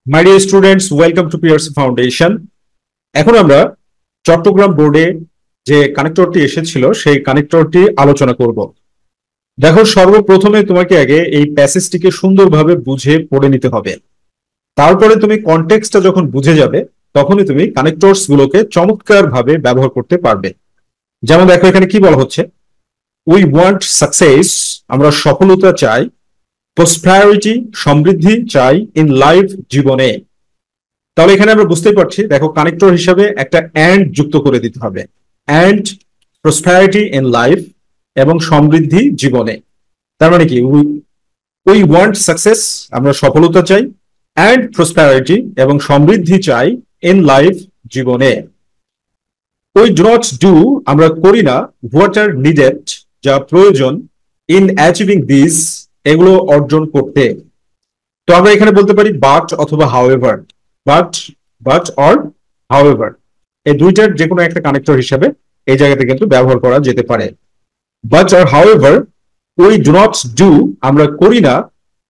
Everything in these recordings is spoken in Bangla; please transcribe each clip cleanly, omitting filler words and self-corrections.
My dear students, welcome to PRC foundation. এখন আমরা চট্টগ্রাম বোর্ডে যে কানেক্টরটি এসেছিল সেই কানেক্টরটি আলোচনা করব। দেখো, সর্বপ্রথমে তোমাকে আগে এই প্যাসেজটিকে সুন্দরভাবে বুঝে পড়ে নিতে হবে। তারপরে তুমি কনটেক্সটটা যখন বুঝে যাবে তখনই তুমি কানেক্টরস গুলোকে চমৎকার ভাবে ব্যবহার করতে পারবে। যেমন দেখো, এখানে কি বলা হচ্ছে, উই ওয়ান্ট সাকসেস, আমরা সফলতা চাই, প্রসপ্যারিটি, সমৃদ্ধি চাই, ইন লাইফ, জীবনে। তাহলে এখানে আমরা বুঝতেই পারছি, দেখো কানেক্টর হিসাবে একটা অ্যান্ড যুক্ত করে দিতে হবে। অ্যান্ড প্রসপ্যারিটি ইন লাইফ এবং সমৃদ্ধি জীবনে। তার মানে কি, উই ওয়ান্ট সাকসেস, আমরা সফলতা চাই, অ্যান্ড প্রসপ্যারিটি এবং সমৃদ্ধি চাই, ইন লাইফ, জীবনে। উই ডু নট ডু, আমরা করি না, হোয়াট আর নিডেড, যা প্রয়োজন, ইন অ্যাচিভিং দিস, এগুলো অর্জন করতে। তো আমরা এখানে বলতে পারি বাট অথবা however. But but or however, এই দুইটার যে কোনো একটা কানেক্টর হিসাবে এই জায়গাতে কিন্তু ব্যবহার করা যেতে পারে। But or however, we do not do, আমরা করি না,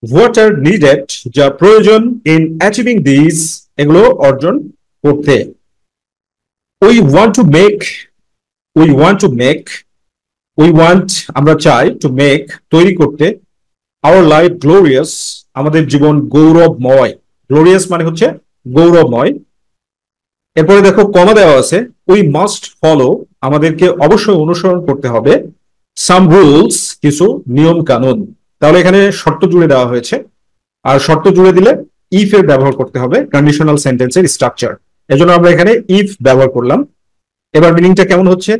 হোয়াট আর নিডেড, যা প্রয়োজন, ইন অ্যাচিভিং দিস, এগুলো অর্জন করতে। We want to make, we want to make, we want, আমরা চাই, টু মেক, তৈরি করতে, আওয়ার লাইফ গ্লোরিয়াস, আমাদের জীবন গৌরবময়। গ্লোরিয়াস মানে হচ্ছে গৌরবময়। এরপরে দেখো কমা দেওয়া আছে, উই মাস্ট ফলো, আমাদেরকে অবশ্যই অনুসরণ করতে হবে, সাম রুলস, কিছু নিয়ম কানুন। তাহলে এখানে শর্ত জুড়ে দেওয়া হয়েছে, আর শর্ত জুড়ে দিলে ইফ এর ব্যবহার করতে হবে, কন্ডিশনাল সেন্টেন্সের স্ট্রাকচার। এজন্য আমরা এখানে ইফ ব্যবহার করলাম। এবার মিনিংটা কেমন হচ্ছে,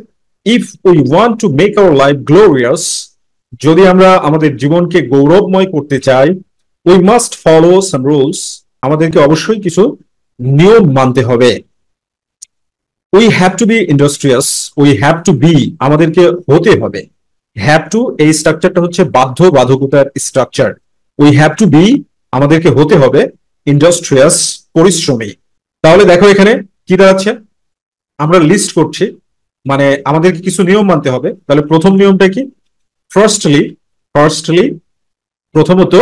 if we want to make our life glorious, যদি আমরা আমাদের জীবনকে গৌরবময় করতে চাই, we must follow some rules, আমাদেরকে অবশ্যই কিছু নিয়ম মানতে হবে। We have to be industrious, we have to be, আমাদেরকে হতে হবে। হ্যাভ টু, এই স্ট্রাকচারটা হচ্ছে বাধ্য বাধকতার structure. We have to be, আমাদেরকে হতে হবে, ইন্ডাস্ট্রিয়াস, পরিশ্রমী। তাহলে দেখো এখানে কি দাঁড়াচ্ছে, আমরা লিস্ট করছি, মানে আমাদেরকে কিছু নিয়ম মানতে হবে। তাহলে প্রথম নিয়মটা কি, ফার্স্টলি, প্রথমত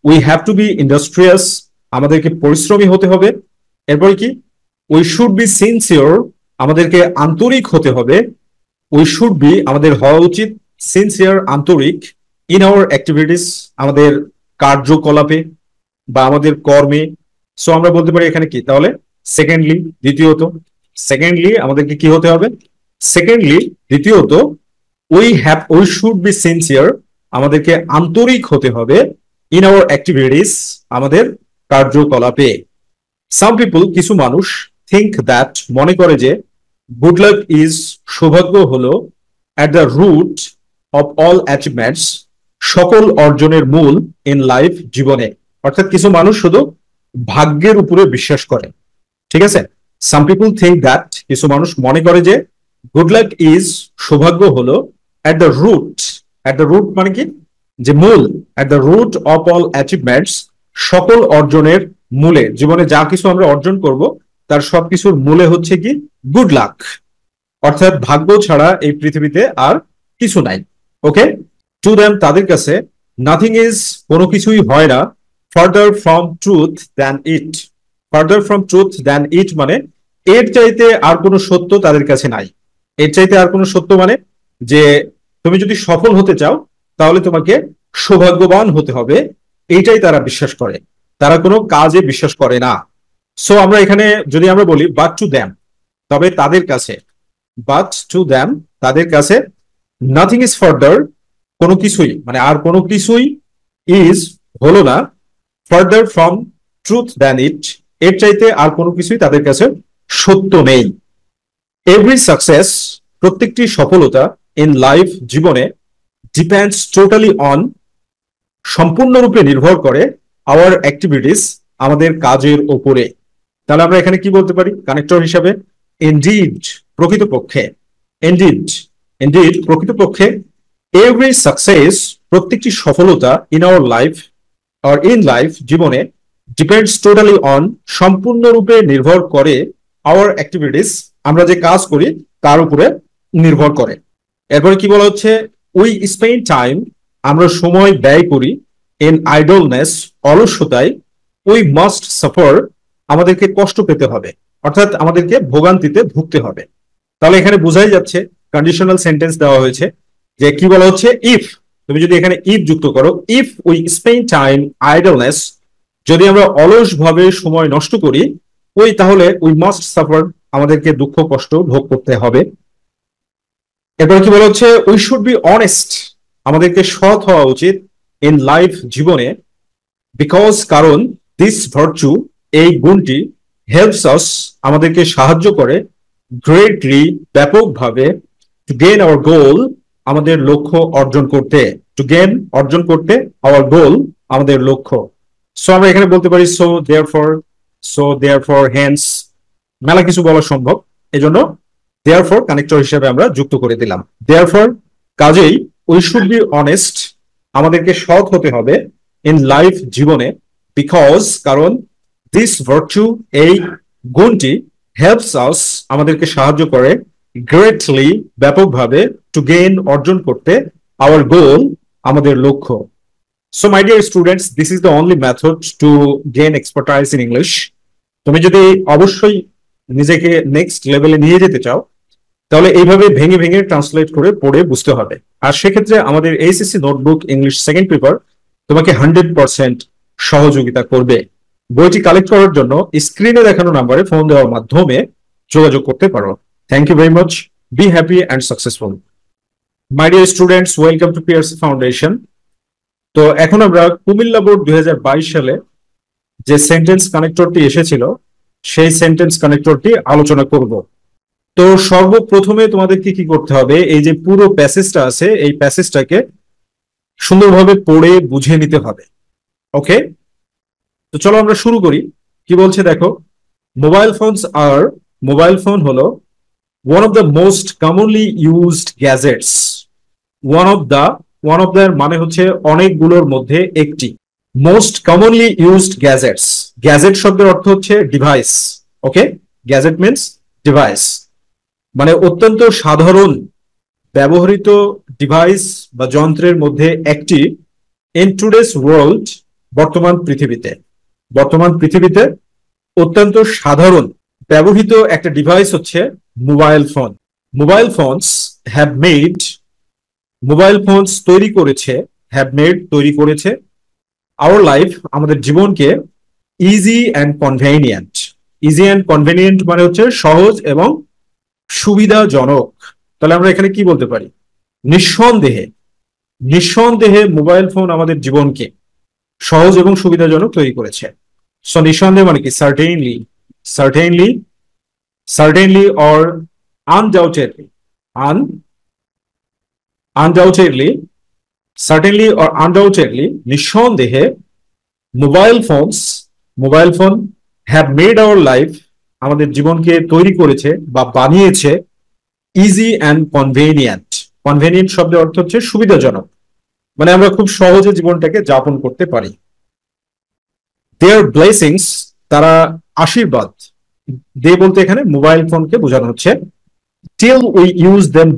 we have to be industrious, আমাদেরকে পরিশ্রমী হতে হবে। এরপর কি, উই শুড বি সিনসিয়ার, আমাদেরকে আন্তরিক হতে হবে। উই শুড বি, আমাদের হওয়া উচিত, সিনসিয়ার, আন্তরিক, ইন আওয়ার অ্যাক্টিভিটিস, আমাদের কার্যকলাপে বা আমাদের কর্মে। সো আমরা বলতে পারি এখানে কি, তাহলে সেকেন্ডলি, দ্বিতীয়ত, সেকেন্ডলি আমাদেরকে কি হতে হবে, সেকেন্ডলি, দ্বিতীয়ত, উই শুড বি সিনসিয়ার, আমাদেরকে আন্তরিক হতে হবে, ইন আওয়ার অ্যাক্টিভিটিস, আমাদের কার্যকলাপে। সাম পিপল, কিছু মানুষ, থিঙ্ক দ্যাট, মনে করে যে, গুড লাক ইজ, সৌভাগ্য হলো, at the root of all achievements, সকল অর্জনের মূল, ইন লাইফ, জীবনে। অর্থাৎ কিছু মানুষ শুধু ভাগ্যের উপরে বিশ্বাস করে। ঠিক আছে, সাম পিপল থিঙ্ক দ্যাট, কিছু মানুষ মনে করে যে, গুড লাক ইজ, সৌভাগ্য হলো, at the root, at the root মানে কি, যে মূল, at the root of all achievements, সকল অর্জনের মূলে, জীবনে যা কিছু আমরা অর্জন করব তার সবকিছুর মূলে হচ্ছে কি, গুড লাক। অর্থাৎ ভাগ্য ছাড়া এই পৃথিবীতে আর কিছু নাই। ওকে, টু দেম, তাদের কাছে, নাথিং ইজ, কোনো কিছুই হয় না, farther from truth than it. Farther from truth than it মানে এর চাইতে আর কোনো সত্য তাদের কাছে নাই। এর চাইতে আর কোনো সত্য মানে যে তুমি যদি সফল হতে চাও তাহলে তোমাকে সৌভাগ্যবান হতে হবে, এইটাই তারা বিশ্বাস করে। তারা কোনো কাজে বিশ্বাস করে না। সো আমরা এখানে যদি আমরা বলি বাট টু দ্যাম, তবে তাদের কাছে, বাট টু দ্যাম, তাদের কাছে, নাথিং ইজ ফার্দার, কোনো কিছুই মানে আর কোনো কিছুই, ইজ, হলো না, ফার্দার ফ্রম ট্রুথ দ্যান ইট, এর চাইতে আর কোনো কিছুই তাদের কাছে সত্য নেই। এভরি সাকসেস, প্রত্যেকটি সফলতা, ইন লাইফ, জীবনে, ডিপেন্ডস টোটালি অন, সম্পূর্ণরূপে নির্ভর করে, আওয়ার অ্যাক্টিভিটিস, আমাদের কাজের ওপরে। তাহলে আমরা এখানে কি বলতে পারি কানেক্টর হিসাবে, ইনডিড, প্রকৃতপক্ষে, ইনডিড, ইনডিড, প্রকৃতপক্ষে, এভরি সাকসেস, প্রত্যেকটি সফলতা, ইন আওয়ার লাইফ, আর ইন লাইফ, জীবনে, ডিপেন্ডস টোটালি অন, সম্পূর্ণরূপে নির্ভর করে, আওয়ার অ্যাক্টিভিটিস, আমরা যে কাজ করি তার উপরে নির্ভর করে। এরপরে কি বলা হচ্ছে, উই স্পেন্ড টাইম, আমরা সময় ব্যয় করি, ইন আইডলনেস, অলস্যতায়, উই মাস্ট সাফার, আমাদেরকে কষ্ট পেতে হবে, অর্থাৎ আমাদেরকে ভোগান্তিতে ভুগতে হবে। তাহলে এখানে বোঝাই যাচ্ছে কন্ডিশনাল সেন্টেন্স দেওয়া হয়েছে যে কি বলা হচ্ছে, ইফ, তুমি যদি এখানে ইফ যুক্ত করো, if we spend time idleness, যদি আমরা অলস ভাবে সময় নষ্ট করি, ওই তাহলে উই মাস্ট সাফার, আমাদেরকে দুঃখ কষ্ট ভোগ করতে হবে। এরপর কি বলা হচ্ছে, উই শুড বি অনেস্ট, আমাদেরকে সৎ হওয়া উচিত, ইন লাইফ, জীবনে, বিকজ, কারণ, দিস ভার্চু, এই গুণটি, হেল্পস আস, আমাদেরকে সাহায্য করে, গ্রেটলি, ব্যাপকভাবে, টু গেইন আওয়ার গোল, আমাদের লক্ষ্য অর্জন করতে, টু গেইন, অর্জন করতে, আওয়ার গোল, আমাদের লক্ষ্য। সো আমরা এখানে বলতে পারি সো দেয়ারফর হেন্স, মেলা কিছু বলা সম্ভব, এজন্য দেয়ারফর কানেক্টর হিসেবে আমরা যুক্ত করে দিলাম। দেয়ারফর, কাজেই, উই শুড বি অনেস্ট, আমাদেরকে সৎ হতে হবে, ইন লাইফ, জীবনে, বিকজ, কারণ, দিস ভার্চু, এই গুণটি, হেল্পস আস, আমাদেরকে সাহায্য করে, গ্রেটলি, ব্যাপকভাবে, টু গেইন, অর্জন করতে, আওয়ার গোল, আমাদের লক্ষ্য। So my dear students, this is the only method to gain expertise in English. তুমি যদি অবশ্যই নিজেকে নেক্সট লেভেলে নিয়ে যেতে চাও, তাহলে এইভাবে ভেঙে ভেঙে ট্রান্সলেট করে পড়ে বুঝতে হবে। আর সেক্ষেত্রে আমাদের HSC notebook English second paper তোমাকে 100% সহযোগিতা করবে। বইটি কালেক্ট করার জন্য স্ক্রিনে দেখানো নাম্বারে ফোন দেওয়ার মাধ্যমে যোগাযোগ করতে পারো। Thank you very much, be happy and successful. My dear students, welcome to PRC foundation. তো এখন আমরা কুমিল্লা বোর্ড 2022 সালে যে সেন্টেন্স কানেক্টরটি এসেছিল, সেই সেন্টেন্স কানেক্টরটি আলোচনা করব। তো সর্বপ্রথমে তোমাদেরকে কি করতে হবে, এই যে পুরো প্যাসেজটা আছে, এই প্যাসেজটাকে সুন্দরভাবে পড়ে বুঝে নিতে হবে। ওকে, তো চলো আমরা শুরু করি। কি বলছে দেখো, মোবাইল ফোন হলো one of the most commonly used gadgets. One of the মানে হচ্ছে অনেকগুলোর মধ্যে একটি। Most commonly used gadgets, gadget শব্দের অর্থ হচ্ছে ডিভাইস। ওকে, গ্যাজেট মিনস ডিভাইস, মানে অত্যন্ত সাধারণ ব্যবহৃত ডিভাইস বা যন্ত্রের মধ্যে একটি। ইন টুডেস ওয়ার্ল্ড, বর্তমান পৃথিবীতে অত্যন্ত সাধারণ ব্যবহৃত একটা ডিভাইস হচ্ছে mobile phone. Mobile phones have made, mobile phones তৈরি করেছে আওয়ার লাইফ, আমাদের জীবনকে, easy and convenient. Easy and convenient মানে হচ্ছে সহজ এবং সুবিধাজনক। তাহলে আমরা এখানে কি বলতে পারি, নিঃসন্দেহে মোবাইল ফোন আমাদের জীবনকে সহজ এবং সুবিধাজনক তৈরি করেছে। সো নিঃসন্দেহে মানে কি, সার্টেনলি অর আনডাউটেডলি, নিঃসন্দেহে mobile phone have made our life, আমাদের জীবনকে তৈরি করেছে বা বানিয়েছে, ইজি অ্যান্ড কনভেনিয়েন্ট। কনভেনিয়েন্ট শব্দের অর্থ হচ্ছে সুবিধাজনক, মানে আমরা খুব সহজে জীবনটাকে যাপন করতে পারি। দেয়ার ব্লেসিংস, তারা আশীর্বাদ। দে বলতে এখানে মোবাইল ফোনকে বোঝানো হচ্ছে। টিল উই ইউজ দেম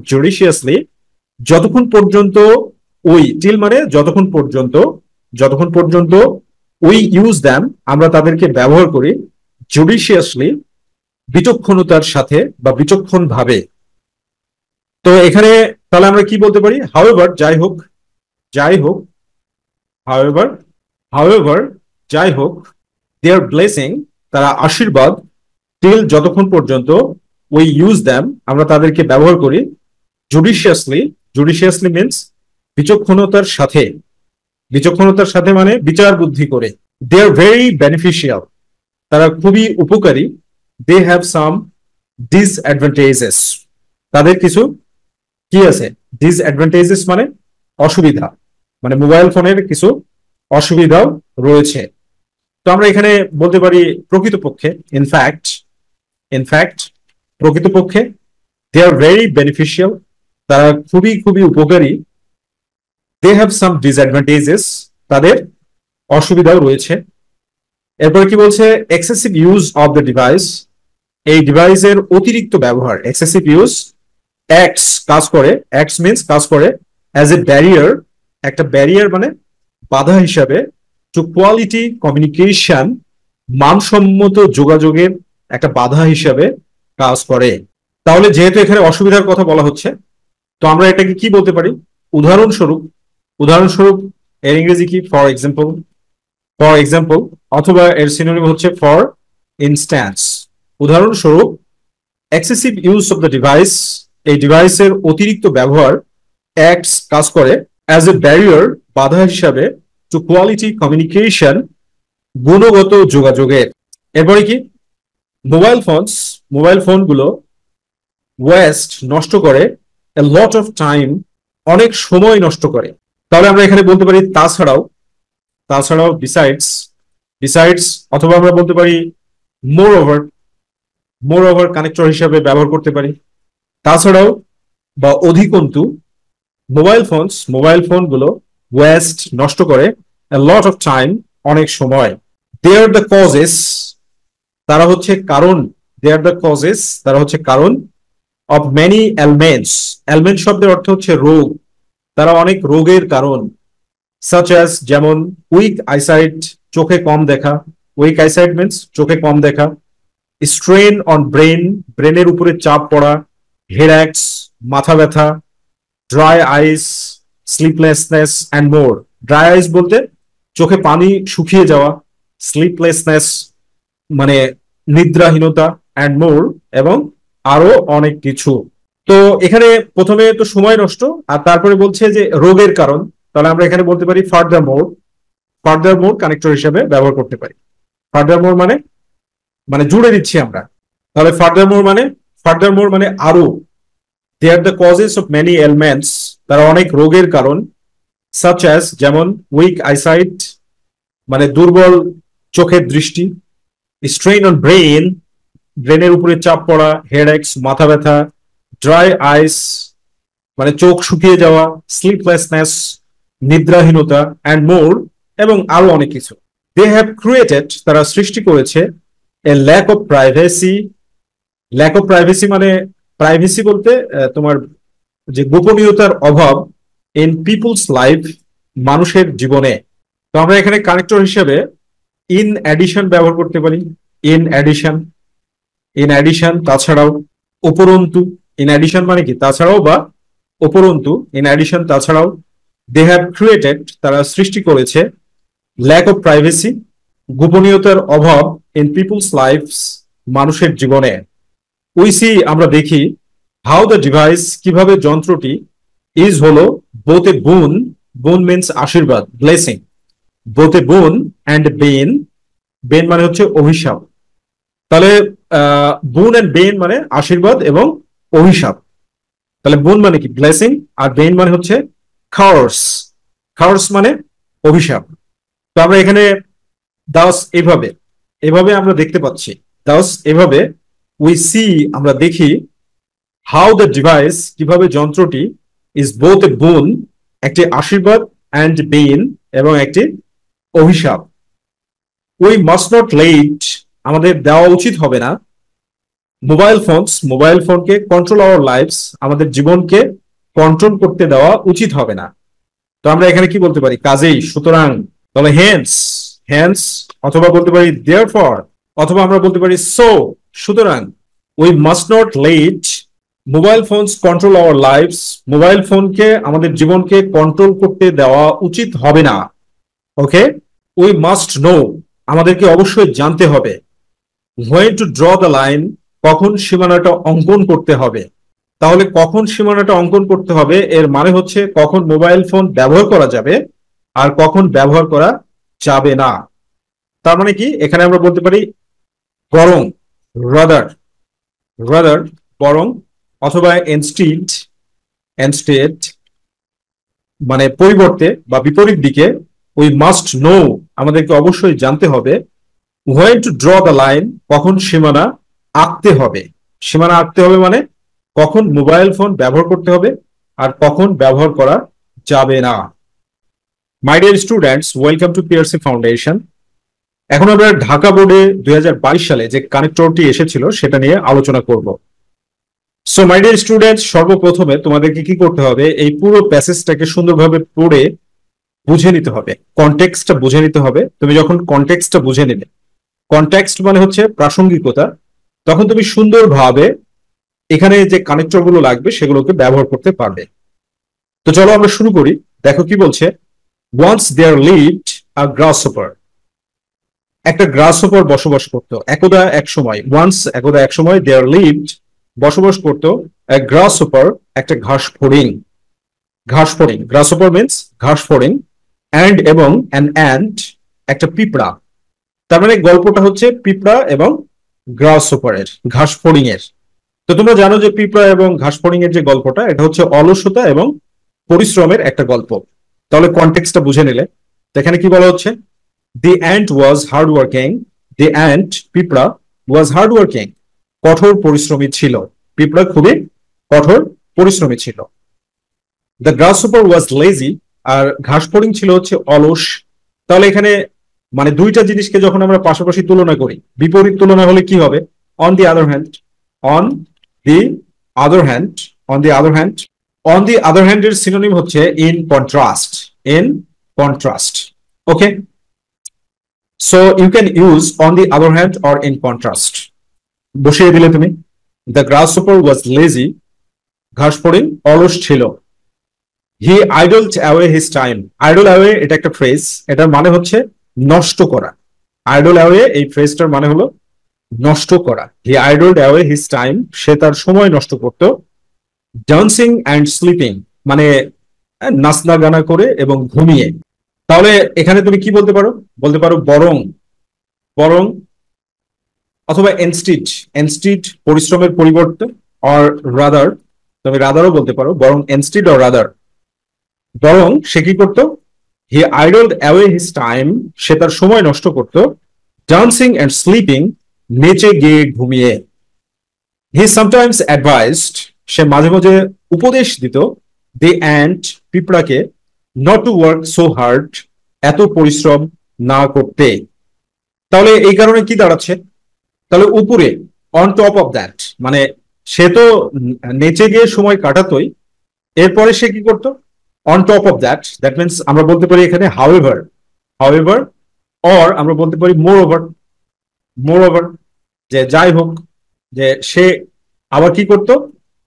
জুডিশিয়াসলি, যতক্ষণ পর্যন্ত ওই, টিল মানে যতক্ষণ পর্যন্ত উই ইউজ দেম, আমরা তাদেরকে ব্যবহার করি, জুডিশিয়াসলি, বিচক্ষণতার সাথে বা বিচক্ষণ ভাবে। তো এখানে তাহলে আমরা কি বলতে পারি, হাউএভার, যাই হোক, দেয়ার ব্লেসিং, তারা আশীর্বাদ, টিল, যতক্ষণ পর্যন্ত, উই ইউজ দ্যাম, আমরা তাদেরকে ব্যবহার করি, জুডিশিয়াসলি মিনস বিচক্ষণতার সাথে মানে বিচার বুদ্ধি করে। দে আর ভেরি বেনিফিশিয়াল, তারা খুবই উপকারী। দে হ্যাভ সাম ডিসঅ্যাডভান্টেজেস, তাদের কিছু কি আছে, ডিসঅ্যাডভান্টেজেস মানে অসুবিধা, মানে মোবাইল ফোনের কিছু অসুবিধাও রয়েছে। তো আমরা এখানে বলতে পারি প্রকৃতপক্ষে, ইনফ্যাক্ট প্রকৃতপক্ষে, দে আর ভেরি বেনিফিশিয়াল, তারা খুবই উপকারী। দে হ্যাভ সাম ডিসঅ্যাডভান্টেজেস, তাদের অসুবিধাও রয়েছে। এরপরে কি বলছে, excessive use of the device, এই ডিভাইসের অতিরিক্ত ব্যবহার, এক্সেসিভ ইউজ, কাজ করে অ্যাজ এ ব্যারিয়ার, একটা ব্যারিয়ার মানে বাধা হিসাবে, টু কোয়ালিটি কমিউনিকেশন, মানসম্মত যোগাযোগের একটা বাধা হিসাবে কাজ করে। তাহলে যেহেতু এখানে অসুবিধার কথা বলা হচ্ছে, তো আমরা এটাকে কি বলতে পারি? উদাহরণস্বরূপ, উদাহরণস্বরূপ এর ইংরেজি কি? ফর এক্সাম্পল, ফর এক্সাম্পল, অথবা এর সিনোনিম হচ্ছে ফর ইনস্ট্যান্স। উদাহরণস্বরূপ, excessive use of the device, এই ডিভাইসের অতিরিক্ত ব্যবহার অ্যাক্টস, কাজ করে অ্যাজ এ ব্যারিয়ার, বাধা হিসাবে, টু কোয়ালিটি কমিউনিকেশন, গুণগত যোগাযোগের। এরপরে কি? মোবাইল ফোনস, মোবাইল ফোনগুলো ওয়েস্ট, নষ্ট করে, এ লট অফ টাইম, অনেক সময় নষ্ট করে। তাহলে আমরা এখানে বলতে পারি তাছাড়াও, তাছাড়াও, বিসাইডস, বিসাইডস, অথবা আমরা বলতে পারি মোর ওভার, মোর ওভার কানেক্টর হিসাবে ব্যবহার করতে পারি। তাছাড়াও বা অধিকন্তু, মোবাইল ফোনস, মোবাইল ফোনগুলো ওয়েস্ট, নষ্ট করে, এ লট অফ টাইম, অনেক সময়। দে আর দ্য কজেস, তারা হচ্ছে কারণ, দে আর দ্য কজেস, তারা হচ্ছে কারণ, অফ মেনি এলমেন্টস, এলমেন্ট শব্দের অর্থ হচ্ছে রোগ, তারা অনেক রোগের কারণ। সাচ অ্যাজ, যেমন, উইক আইসাইট, চোখে কম দেখা, উইক আইসাইট মিনস চোখে কম দেখা। স্ট্রেন অন ব্রেন, ব্রেনের উপরে চাপ পড়া। হেডএকস, মাথা ব্যথা। Dry eyes, sleeplessness and more. Dry eyes বলতে চোখে পানি শুকিয়ে যাওয়া, স্লিপলেসনেস মানে নিদ্রাহীনতা, অ্যান্ড মোর, এবং আরো অনেক কিছু। তো এখানে প্রথমে তো সময় নষ্ট, আর তারপরে বলছে যে রোগের কারণ। তাহলে আমরা এখানে বলতে পারি ফার্দার মোর, ফার্দার মোর কানেক্টর হিসেবে ব্যবহার করতে পারি। ফার্দার মোর মানে, মানে জুড়ে দিচ্ছি আমরা। তাহলে ফার্দার মোর মানে, ফার্দার মোর মানে আরো। They are the causes of many ailments, তারা অনেক রোগের কারণ। সাচ অ্যাজ, যেমন, উইক আইসাইট মানে দুর্বল চোখের দৃষ্টি। স্ট্রেইন অন ব্রেন, ব্রেনের উপরে চাপ পড়া। হেডএকস, মাথা ব্যথা। ড্রাই আইস মানে চোখ শুকিয়ে যাওয়া। স্লিপলেসনেস নিদ্রাহীনতা, অ্যান্ড মোর, এবং আরো অনেক কিছু। দে হ্যাভ ক্রিয়েটেড, তারা সৃষ্টি করেছে, a lack of privacy, lack of privacy মানে, প্রাইভেসি বলতে তোমার যে গোপনীয়তার অভাব, ইন পিপুলস লাইফ, মানুষের জীবনে। তো আমরা এখানে কানেক্টর হিসেবে ইন অ্যাডিশন ব্যবহার করতে পারি। ইন অ্যাডিশন, ইন অ্যাডিশন, তাছাড়াও। উপরন্তু, ইন অ্যাডিশন মানে কি? তাছাড়াও বা উপরন্তু। ইন অ্যাডিশন, তাছাড়াও। দে হ্যাভ ক্রিয়েটেড, তারা সৃষ্টি করেছে, ল্যাক অফ প্রাইভেসি, গোপনীয়তার অভাব, ইন পিপুলস লাইফস, মানুষের জীবনে। উই সি, আমরা দেখি, হাউ দ্য ডিভাইস, কিভাবে যন্ত্রটি, ইজ হলো, বোথ এ বুন, বুন মিনস আশীর্বাদ, ব্লেসিং, বোথ এ বুন অ্যান্ড বেন, বেন মানে হচ্ছে অভিশাপ। তাহলে বুন অ্যান্ড বেন মানে আশীর্বাদ এবং অভিশাপ। তাহলে বুন মানে কি? ব্লেসিং। আর বেন মানে হচ্ছে কার্স, কার্স মানে অভিশাপ। তো আমরা এখানে দাস এভাবে, এভাবে আমরা দেখতে পাচ্ছি, দাস এভাবে। উই সি, আমরা দেখি, হাউ দ্য ডিভাইস, কিভাবে যন্ত্রটি, ইজ বোথ এ বুন, একটি আশীর্বাদ, অ্যান্ড বেন, এবং একটি অভিশাপ। উই মাস্ট নট লেট, আমাদের দেওয়া উচিত হবে না, মোবাইল ফোনস, মোবাইল ফোনকে, কন্ট্রোল আওয়ার লাইফস, আমাদের জীবনকে কন্ট্রোল করতে দেওয়া উচিত হবে না। তো আমরা এখানে কি বলতে পারি? কাজেই, সুতরাং। তাহলে হেন্স, হেন্স, অথবা বলতে পারি দেয়ারফর, অথবা আমরা বলতে পারি সো, সুতরাং। We must not let mobile phones control our lives, mobile ফোনকে, আমাদের জীবনকে কন্ট্রোল করতে দেওয়া উচিত হবে না। ওকে। উই মাস্ট নো, আমাদেরকে অবশ্যই জানতে হবে, when two draw the line, কখন সীমানাটা অঙ্কন করতে হবে। তাহলে কখন সীমানাটা অঙ্কন করতে হবে, এর মানে হচ্ছে কখন মোবাইল ফোন ব্যবহার করা যাবে আর কখন ব্যবহার করা যাবে না। তার মানে কি? এখানে আমরা বলতে পারি বরং, রাদার, রাদার, বরং, অথবা ইনস্টিড, ইনস্টেড মানে পরিবর্তে বা বিপরীত দিকে। উই মাস্ট নো, আমাদেরকে অবশ্যই জানতে হবে, when two draw the line, কখন সীমানা আঁকতে হবে। সীমানা আঁকতে হবে মানে কখন মোবাইল ফোন ব্যবহার করতে হবে আর কখন ব্যবহার করা যাবে না। মাই dear students, welcome to PRC foundation. এখন আমরা ঢাকা বোর্ডে 2022 সালে যে কানেক্টরটি এসেছিল সেটা নিয়ে আলোচনা করব। সো মাই ডিয়ার স্টুডেন্টস, সর্বপ্রথমে তোমাদেরকে কি করতে হবে? এই পুরো প্যাসেজটাকে সুন্দরভাবে পড়ে বুঝে নিতে হবে, কনটেক্সটটা বুঝে নিতে হবে। তুমি যখন কনটেক্সটটা বুঝে নেবে, কনটেক্সট মানে হচ্ছে প্রাসঙ্গিকতা, তখন তুমি সুন্দরভাবে এখানে যে কানেক্টর গুলো লাগবে সেগুলোকে ব্যবহার করতে পারবে। তো চলো আমরা শুরু করি। দেখো কি বলছে, ওয়ান্স দেয়ার লিভড আ গ্রাসহপার, একটা গ্রাসহপার বসবাস করতো একদা এক সময়। ওয়ান্স একদা এক সময়, দেয়ার লিভড বসবাস করতো, গ্রাসহপার একটা ঘাস ফড়িং। ঘাস ফড়িং, গ্রাসহপার মিন্স ঘাস ফড়িং, অ্যান্ড এবং অ্যান অ্যান্ট একটা পিঁপড়া। তার মানে গল্পটা হচ্ছে পিঁপড়া এবং গ্রাসহপারের, ঘাস ফড়িং এর। তো তোমরা জানো যে পিঁপড়া এবং ঘাস ফড়িং এর যে গল্পটা, এটা হচ্ছে অলসতা এবং পরিশ্রমের একটা গল্প। তাহলে কনটেক্সটটা বুঝে নিলে, তো এখানে কি বলা হচ্ছে, the ant was hard working, the ant পিঁপড়া ওয়াজ হার্ড ওয়ার্কিং, কঠোর পরিশ্রমী ছিল। পিঁপড়া খুবই কঠোর পরিশ্রমী ছিল। দ্য গ্রাসহপার ওয়াজ লেজি, আর ঘাস ফড়িং ছিল হচ্ছে অলস। তাহলে এখানে মানে দুইটা জিনিসকে যখন আমরা পাশাপাশি তুলনা করি, বিপরীত তুলনা হলে কি হবে, on the other hand, on the other hand, on the other hand. On the other hand এর সিনোনিম হচ্ছে in contrast, in contrast. Okay, so you can use on the other hand or in contrast. বসিয়ে দিলে তুমি, দ্য গ্রাসহপার ওয়াজ লেজি, ঘাস ফড়িং অলস ছিল। He idled away his time, idle away এটা একটা ফ্রেজ, এটার মানে হচ্ছে নষ্ট করা। আইডল অ্যাওয়ে এই ফ্রেজটার মানে হলো নষ্ট করা। হি আইডলড অ্যাওয়ে হিজ টাইম, সে তার সময় নষ্ট করত। ডান্সিং অ্যান্ড স্লিপিং মানে নাচনা গানা করে এবং ঘুমিয়ে। তাহলে এখানে তুমি কি বলতে পারো, বলতে পারো বরং, বরং, অথবা এনস্টিড, এনস্টিড পরিশ্রমের পরিবর্তে, অর রাদার, তুমি রাদারও বলতে পারো, বরং এনস্টিড অর রাদার। বরং সে কি করতো, হি আইডলড অ্যাওয়ে হিজ টাইম, সে তার সময় নষ্ট করত। ডান্সিং অ্যান্ড স্লিপিং, নেচে গিয়ে ঘুমিয়ে। হি সামটাইমস অ্যাডভাইসড, সে মাঝে মাঝে উপদেশ দিত, দি অ্যান্ট পিঁপড়াকে, not to work so hard, এত পরিশ্রম না করতে। তাহলে এই কারণে কি দাঁড়াচ্ছে, তাহলে উপরে, অন টপ অফ দ্যাট, মানে সে তো নেচে গিয়ে সময় কাটাতোই, এরপরে সে কি করতো, on top of that, that means আমরা বলতে পারি এখানে হাউএভার, হাউএভার, অর আমরা বলতে পারি মোর ওভার, মোর ওভার, যে যাই হোক, যে সে আবার কি করতো,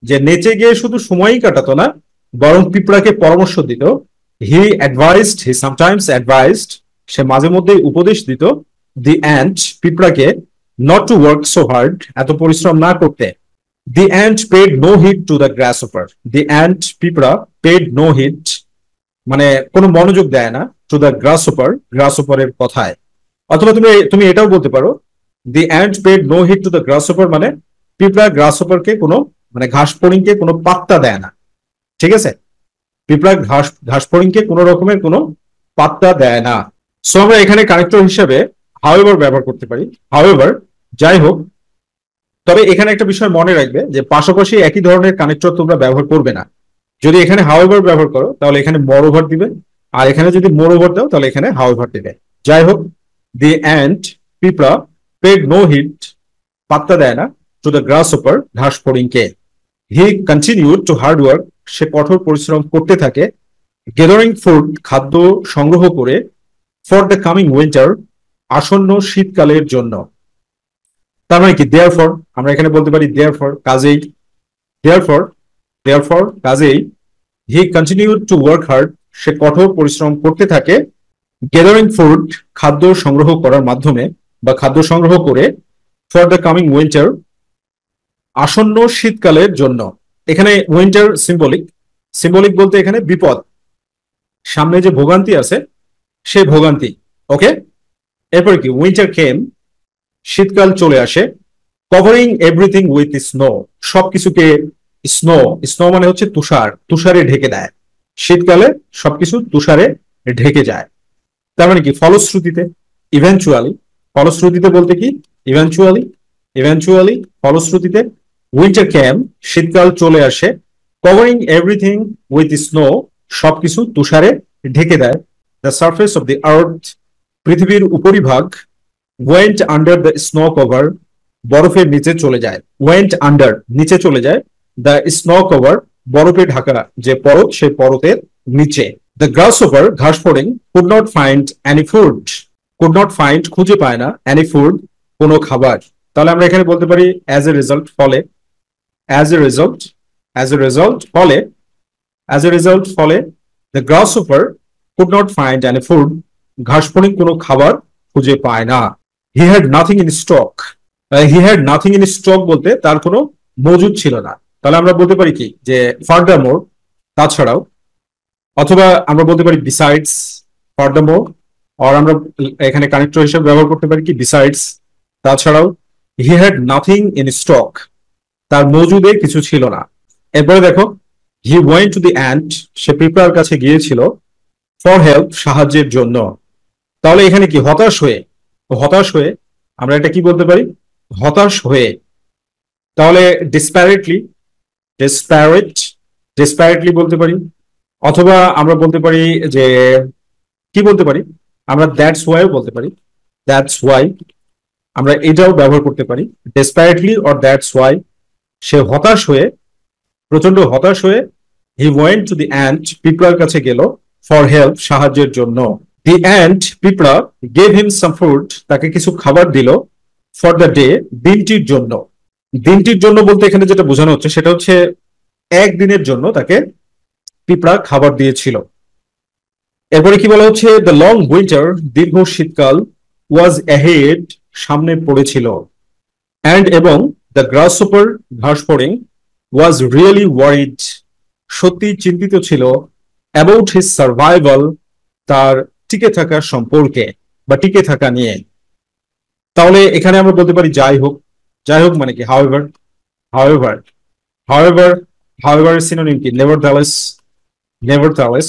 যে নেচে গিয়ে শুধু সময়ই কাটাতো না, বরং পিঁপড়াকে পরামর্শ দিত। He advised, he sometimes advised, সে মাঝে মধ্যে উপদেশ দিত, দি অ্যান্ট পিঁপড়াকে, not to work so hard, এত পরিশ্রম না করতে। The ant paid no heed to the grasshopper, the ant পিঁপড়া পেড নো হিট মানে কোনো মনোযোগ দেয় না, টু দ্য গ্রাসহপার, গ্রাসহপারের কথায়। অথবা তুমি তুমি এটাও বলতে পারো, the ant paid no heed to the grasshopper, মানে পিঁপড়া গ্রাসহপারকে কোনো, মানে ঘাস ফড়িংকে কোনো পাত্তা দেয় না। ঠিক আছে, পিঁপড়া ঘাস ফড়িংকে কোনো রকমের কোনো পাত্তা দেয় না। সো আমরা এখানে কানেক্টর হিসেবে হাউএভার ব্যবহার করতে পারি। হাউএভার, যাই হোক, তবে এখানে একটা বিষয় মনে রাখবে যে পাশাপাশি একই ধরনের কানেক্টর তোমরা ব্যবহার করবে না। যদি এখানে হাউএভার ব্যবহার করো তাহলে এখানে মোর ওভার দিবে, আর এখানে যদি মোর ওভার দাও তাহলে এখানে হাউএভার দিবে। যাই হোক, দি অ্যান্ট পিঁপড়া পেড নো হিট, পাত্তা দেয় না, টু দ্য গ্রাসহপার, ঘাস ফড়িংকে। He continued to hard work, সে কঠোর পরিশ্রম করতে থাকে। গ্যাদারিং ফুড, খাদ্য সংগ্রহ করে। ফর দ্য কামিং উইন্টার, আসন্ন শীতকালের জন্য। তার মানে কি, দেয়ার ফর, আমরা এখানে বলতে পারি দেয়ার ফর, কাজেই, দেয়ার ফর, দেয়ার ফর কাজেই। He continued to work hard, সে কঠোর পরিশ্রম করতে থাকে। গ্যাদারিং ফুড, খাদ্য সংগ্রহ করার মাধ্যমে বা খাদ্য সংগ্রহ করে। ফর দ্য কামিং উইন্টার, আসন্ন শীতকালের জন্য। এখানে উইন্টার সিম্বলিক, সিম্বলিক বলতে এখানে বিপদ, সামনে যে ভোগান্তি আছে সেই ভোগান্তি। ওকে, এরপর কি, উইন্টার কেম, শীতকাল চলে আসে। কভারিং এভরিথিং উইথ স্নো, সবকিছুকে স্নো, স্নো মানে হচ্ছে তুষার, তুষারে ঢেকে দেয়। শীতকালে সবকিছু তুষারে ঢেকে যায়। তার মানে কি, ফলশ্রুতিতে, ইভেন্চুয়ালি, ফলশ্রুতিতে বলতে কি, ইভেন্চুয়ালি, ইভেন্চুয়ালি ফলশ্রুতিতে। উইন্টার ক্যাম, শীতকাল চলে আসে। কভারিং এভরিথিং উইথ স্নো, সবকিছু তুষারে ঢেকে দেয়। দ্য সারফেস অফ দি আর্থ, পৃথিবীর উপরিভাগ। Went under the snow cover, বরফের নিচে চলে যায়। ওয়েন্ট আন্ডার, নিচে চলে যায়। দ্য স্নো কভার, বরফে ঢাকা যে পরত, সেই পরতের নিচে। দ্য গ্রাসহপার ঘাস ফড়িং could not find any food, could not find খুঁজে পায় না, এনি ফুড কোনো খাবার। তাহলে আমরা এখানে বলতে পারি অ্যাজ এ রেজাল্ট ফলে, as a result, as a result ফলে, অ্যাজ এ রেজাল্ট ফলে the গ্রাসহপার could not find any food, ঘাস ফড়িং কোনো খাবার খুঁজে পায় না। হি had nothing in stock, he had nothing in stock বলতে তার কোনো মজুদ ছিল না। তাহলে আমরা বলতে পারি কি যে ফার্দারমোর, তাছাড়াও, অথবা আমরা বলতে পারি বিসাইডস ফার্দারমোর, আর আমরা এখানে কানেক্টর হিসেবে ব্যবহার করতে পারি কি বিসাইডস, তাছাড়াও। He had nothing in stock, তার মজুদে কিছু ছিল না। এরপরে দেখো he went to the ant, সে পিঁপড়ার কাছে গিয়েছিল, ফর হেল্প, সাহায্যের জন্য। তাহলে এখানে কি হতাশ হয়ে, হতাশ হয়ে আমরা এটা কি বলতে পারি, হতাশ হয়ে। তাহলে ডিসপ্যারেটলি, ডিসপ্যারেট, ডিসপ্যারেটলি বলতে পারি, অথবা আমরা বলতে পারি যে কি বলতে পারি, আমরা দ্যাটস ওয়াইও বলতে পারি, দ্যাটস ওয়াই, আমরা এটাও ব্যবহার করতে পারি ডেসপারেটলি অর দ্যাটস ওয়াই। সে হতাশ হয়ে, প্রচন্ড হতাশ হয়ে, হি ওয়েন্ট টু দি অ্যান্ট, পিঁপড়ার কাছে গেল, ফর হেল্প, সাহায্যের জন্য। দি অ্যান্ট, পিঁপড়া, গেভ হিম সাম ফুড, তাকে কিছু খাবার দিল, ফর দ্য ডে, দিনটির জন্য। দিনটির জন্য বলতে এখানে যেটা বোঝানো হচ্ছে সেটা হচ্ছে একদিনের জন্য তাকে পিঁপড়া খাবার দিয়েছিল। এরপরে কি বলা হচ্ছে, দ্য লং উইন্টার, দীর্ঘ শীতকাল, ওয়াজ অ্যাহেড, সামনে পড়েছিল, অ্যান্ড এবং দ্য গ্রাসহপার, ঘাস ফড়িং, ওয়াজ রিয়েলি ওয়ারিড, সত্যি চিন্তিত ছিল, অ্যাবাউট হিজ সার্ভাইভাল, তার টিকে থাকা সম্পর্কে বা টিকে থাকা নিয়ে। তাহলে এখানে আমরা বলতে পারি যাই হোক, যাই হোক মানে কি however, however, however, however synonym কি নেভারথেলেস, নেভারথেলেস,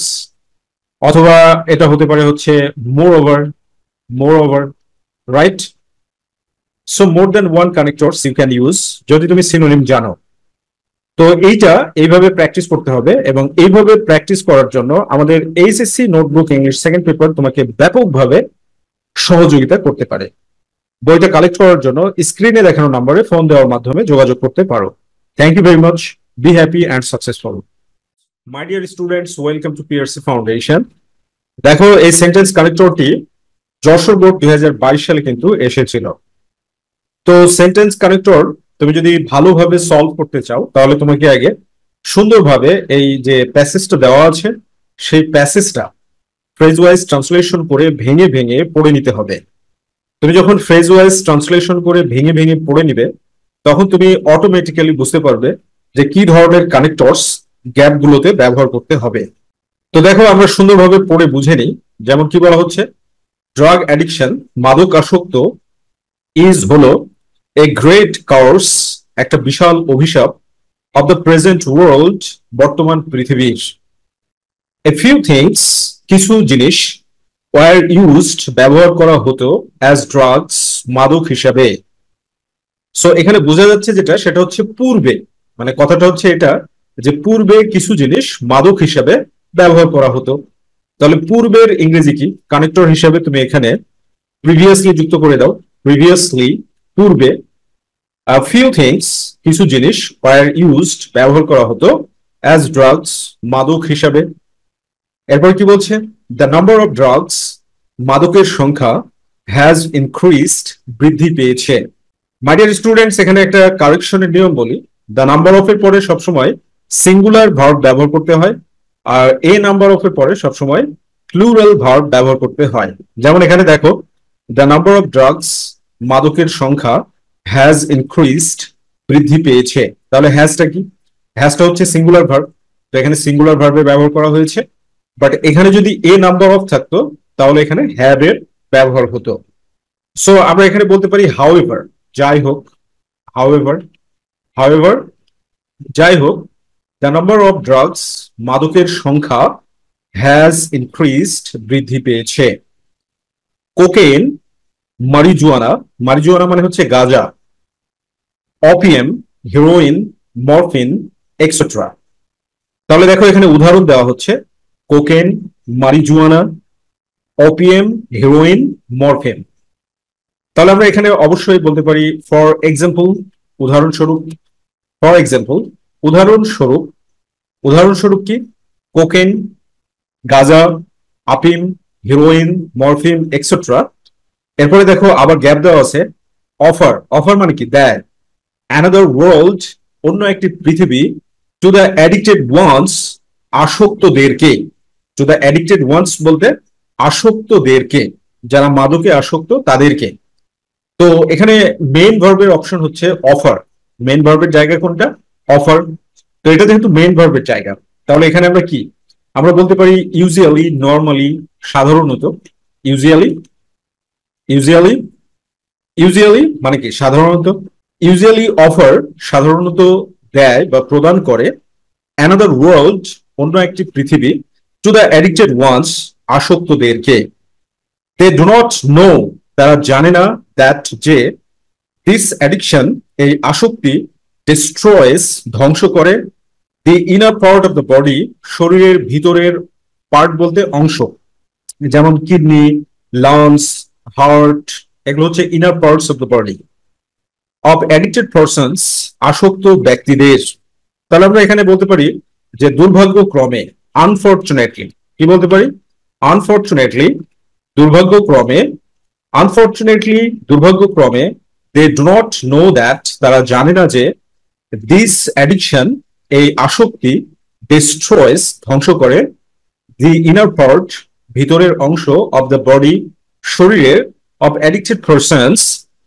অথবা এটা হতে পারে হচ্ছে moreover, moreover, right. So more than one connectors you can use, যদি তুমি সিনোনিম জানো। তো এইটা এইভাবে প্র্যাকটিস করতে হবে, এবং এইভাবে প্র্যাকটিস করার জন্য আমাদের HSC notebook English second paper তোমাকে ব্যাপকভাবে সহযোগিতা করতে পারে। বইটা কালেক্ট করার জন্য স্ক্রিনে দেখানো নম্বরে ফোন দেওয়ার মাধ্যমে যোগাযোগ করতে পারো। Thank you very much, be happy and successful. My dear students, welcome to PRC foundation. দেখো এই সেন্টেন্স কানেক্টরটি যশোর বোর্ড 2022 সালে কিন্তু এসেছিল। তো সেন্টেন্স কানেক্টর তুমি যদি ভালোভাবে সলভ করতে চাও তাহলে তোমাকে আগে সুন্দরভাবে এই যে প্যাসেজটা দেওয়া আছে সেই প্যাসেজটা ফ্রেজ ওয়াইজ ট্রান্সলেশন করে ভেঙে ভেঙে পড়ে নিতে হবে। তুমি যখন ফ্রেজ ওয়াইজ ট্রান্সলেশন করে ভেঙে ভেঙে পড়ে নিবে তখন তুমি অটোমেটিক্যালি বুঝতে পারবে যে কি ধরনের কানেক্টরস গ্যাপগুলোতে ব্যবহার করতে হবে। তো দেখো আমরা সুন্দরভাবে পড়ে বুঝে নিই। যেমন কি বলা হচ্ছে, ড্রাগ অ্যাডিকশন, মাদক আসক্ত, ইজ হলো এ গ্রেট কার্স, একটা বিশাল অভিশাপ, অফ দ্য প্রেজেন্ট ওয়ার্ল্ড, বর্তমান পৃথিবীর। এ ফিউ থিংস, কিছু জিনিস, ওয়ার ইউজড, ব্যবহার করা হতো, অ্যাজ ড্রাগস, মাদক হিসাবে। সো এখানে বোঝা যাচ্ছে যেটা সেটা হচ্ছে পূর্বে, মানে কথাটা হচ্ছে এটা যে পূর্বে কিছু জিনিস মাদক হিসাবে ব্যবহার করা হতো। তাহলে পূর্বের ইংরেজি কি, কানেক্টর হিসাবে তুমি এখানে প্রিভিয়াসলি যুক্ত করে দাও, প্রিভিয়াসলি, পূর্বে। ফিউ থিংস, কিছু জিনিস, ওয়ার ইউজড, ব্যবহার করা হতো, অ্যাজ ড্রাগস, মাদক হিসাবে। এরপর কি বলছে, দ্য নাম্বার অফ ড্রাগস, মাদকের সংখ্যা, হ্যাজ ইনক্রিজড, বৃদ্ধি পেয়েছে। মাই ডিয়ার স্টুডেন্টস, এখানে একটা কারেকশনের নিয়ম বলি, দ্য নাম্বার অফ এর পরে সবসময় সিঙ্গুলার ভার্ব ব্যবহার করতে হয়, আর এ নাম্বার অফ এর পরে সবসময় প্লুরাল ভার্ব ব্যবহার করতে হয়। যেমন এখানে দেখো, দ্য নাম্বার অফ ড্রাগস, মাদকের সংখ্যা, হ্যাজ ইনক্রিজড, বৃদ্ধি পেয়েছে। তাহলে হ্যাজটা কি, হ্যাজটা হচ্ছে সিঙ্গুলার ভার্ব, তো এখানে সিঙ্গুলার ভার্বে ব্যবহার করা হয়েছে। বাট এখানে যদি এ নাম্বার অফ থাকতো তাহলে এখানে হ্যাভ এর ব্যবহার হতো। সো আমরা এখানে বলতে পারি হাউএভার, যাই হোক, হাউএভার, হাউএভার, যাই হোক, দ্য নাম্বার অফ ড্রাগস, মাদকের সংখ্যা, হ্যাজ ইনক্রিজড, বৃদ্ধি পেয়েছে। কোকেইন, মারিজুয়ানা, মারিজুয়ানা মানে হচ্ছে গাঁজা, অপিয়াম, হেরোইন, মরফিন, এক্সেট্রা। তাহলে দেখো এখানে উদাহরণ দেওয়া হচ্ছে, cocaine, marijuana, opium, heroin, morphine. তাহলে আমরা এখানে অবশ্যই বলতে পারি ফর এক্সাম্পল, উদাহরণস্বরূপ, ফর এক্সাম্পল, উদাহরণস্বরূপ, উদাহরণস্বরূপ কি, কোকেন, গাঁজা, আফিম, হিরোইন, মরফিন এক্সেট্রা। এরপরে দেখো আবার গ্যাপ দেওয়া আছে, অফার। অফার মানে কি? দেয়। অ্যানাদার ওয়ার্ল্ড, অন্য একটি পৃথিবী, টু দ্য অ্যাডিক্টেড ওয়ান্স, আসক্তদেরকে। টু দ্য অ্যাডিক্টেড ওয়ান্স বলতে আসক্তদেরকে, যারা মাদকে আসক্ত তাদেরকে। তো এখানে মেইন ভার্বের অপশন হচ্ছে অফার। মেইন ভার্বের জায়গা কোনটা? অফার। তো এটা যেহেতু মেইন ভার্বের জায়গা, তাহলে এখানে আমরা কি আমরা বলতে পারি? ইউজুয়ালি, নর্মালি, সাধারণত। ইউজুয়ালি, ইউজুয়ালি, ইউজুয়ালি মানে কি? সাধারণত। ইউজুয়ালি অফার, সাধারণত দেয় বা প্রদান করে। অ্যানাদার ওয়ার্ল্ড, অন্য একটি পৃথিবী, টু দ্য অ্যাডিক্টেড ওয়ান্স, আসক্তদেরকে। দে ডু নট নো, তারা জানে না, দ্যাট যে, দিস অ্যাডিকশন, এই আসক্তি, ডিস্ট্রয়েস, ধ্বংস করে, the inner part of the body, শরীরের ভিতরের পার্ট বলতে অংশ, যেমন কিডনি, লাংস, হার্ট, এগুলো হচ্ছে inner parts of the body, of addicted persons, আসক্ত ব্যক্তিদের। তাহলে আমরা এখানে বলতে পারি যে দুর্ভাগ্যক্রমে, আনফরচুনেটলি। কি বলতে পারি? আনফরচুনেটলি, দুর্ভাগ্যক্রমে। আনফরচুনেটলি, দুর্ভাগ্যক্রমে। They do not know that, তারা জানে না যে, দিস অ্যাডিকশন, এই আসক্তি, ডিস্ট্রয়েস, ধ্বংস করে, দি ইনার পার্ট, ভিতরের অংশ, অফ দ্য বডি, শরীরের, অফ অ্যাডিক্টেড পারসনস,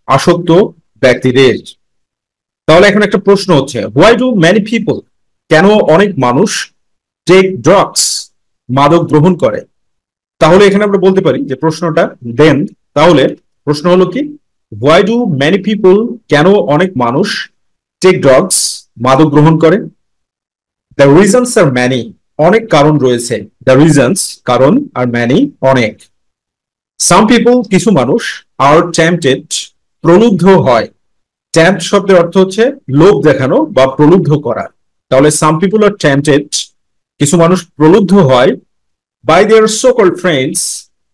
আসক্ত ব্যক্তিদের। তাহলে এখন একটা প্রশ্ন হচ্ছে, হোয়াই ডু মেনি পিপল, কেন অনেক মানুষ, টেক ড্রাগস, মাদক গ্রহণ করে? তাহলে এখানে আমরা বলতে পারি যে প্রশ্নটা দেন, তাহলে প্রশ্ন হলো কি, হোয়াই ডু মেনি পিপল, কেন অনেক মানুষ, টেক ড্রাগস, মাদক গ্রহণ করে? দ্য রিজনস আর ম্যানি, অনেক কারণ রয়েছে। দ্য রিজনস, কারণ, আর ম্যানি, অনেক। সাম পিপল, কিছু মানুষ, আর টেম্পটেড, প্রলুব্ধ হয়। টেম্পট শব্দের অর্থ হচ্ছে লোভ দেখানো বা প্রলুব্ধ করা। তাহলে সাম পিপল আর টেম্পটেড, কিছু মানুষ প্রলুব্ধ হয়, by their so called friends,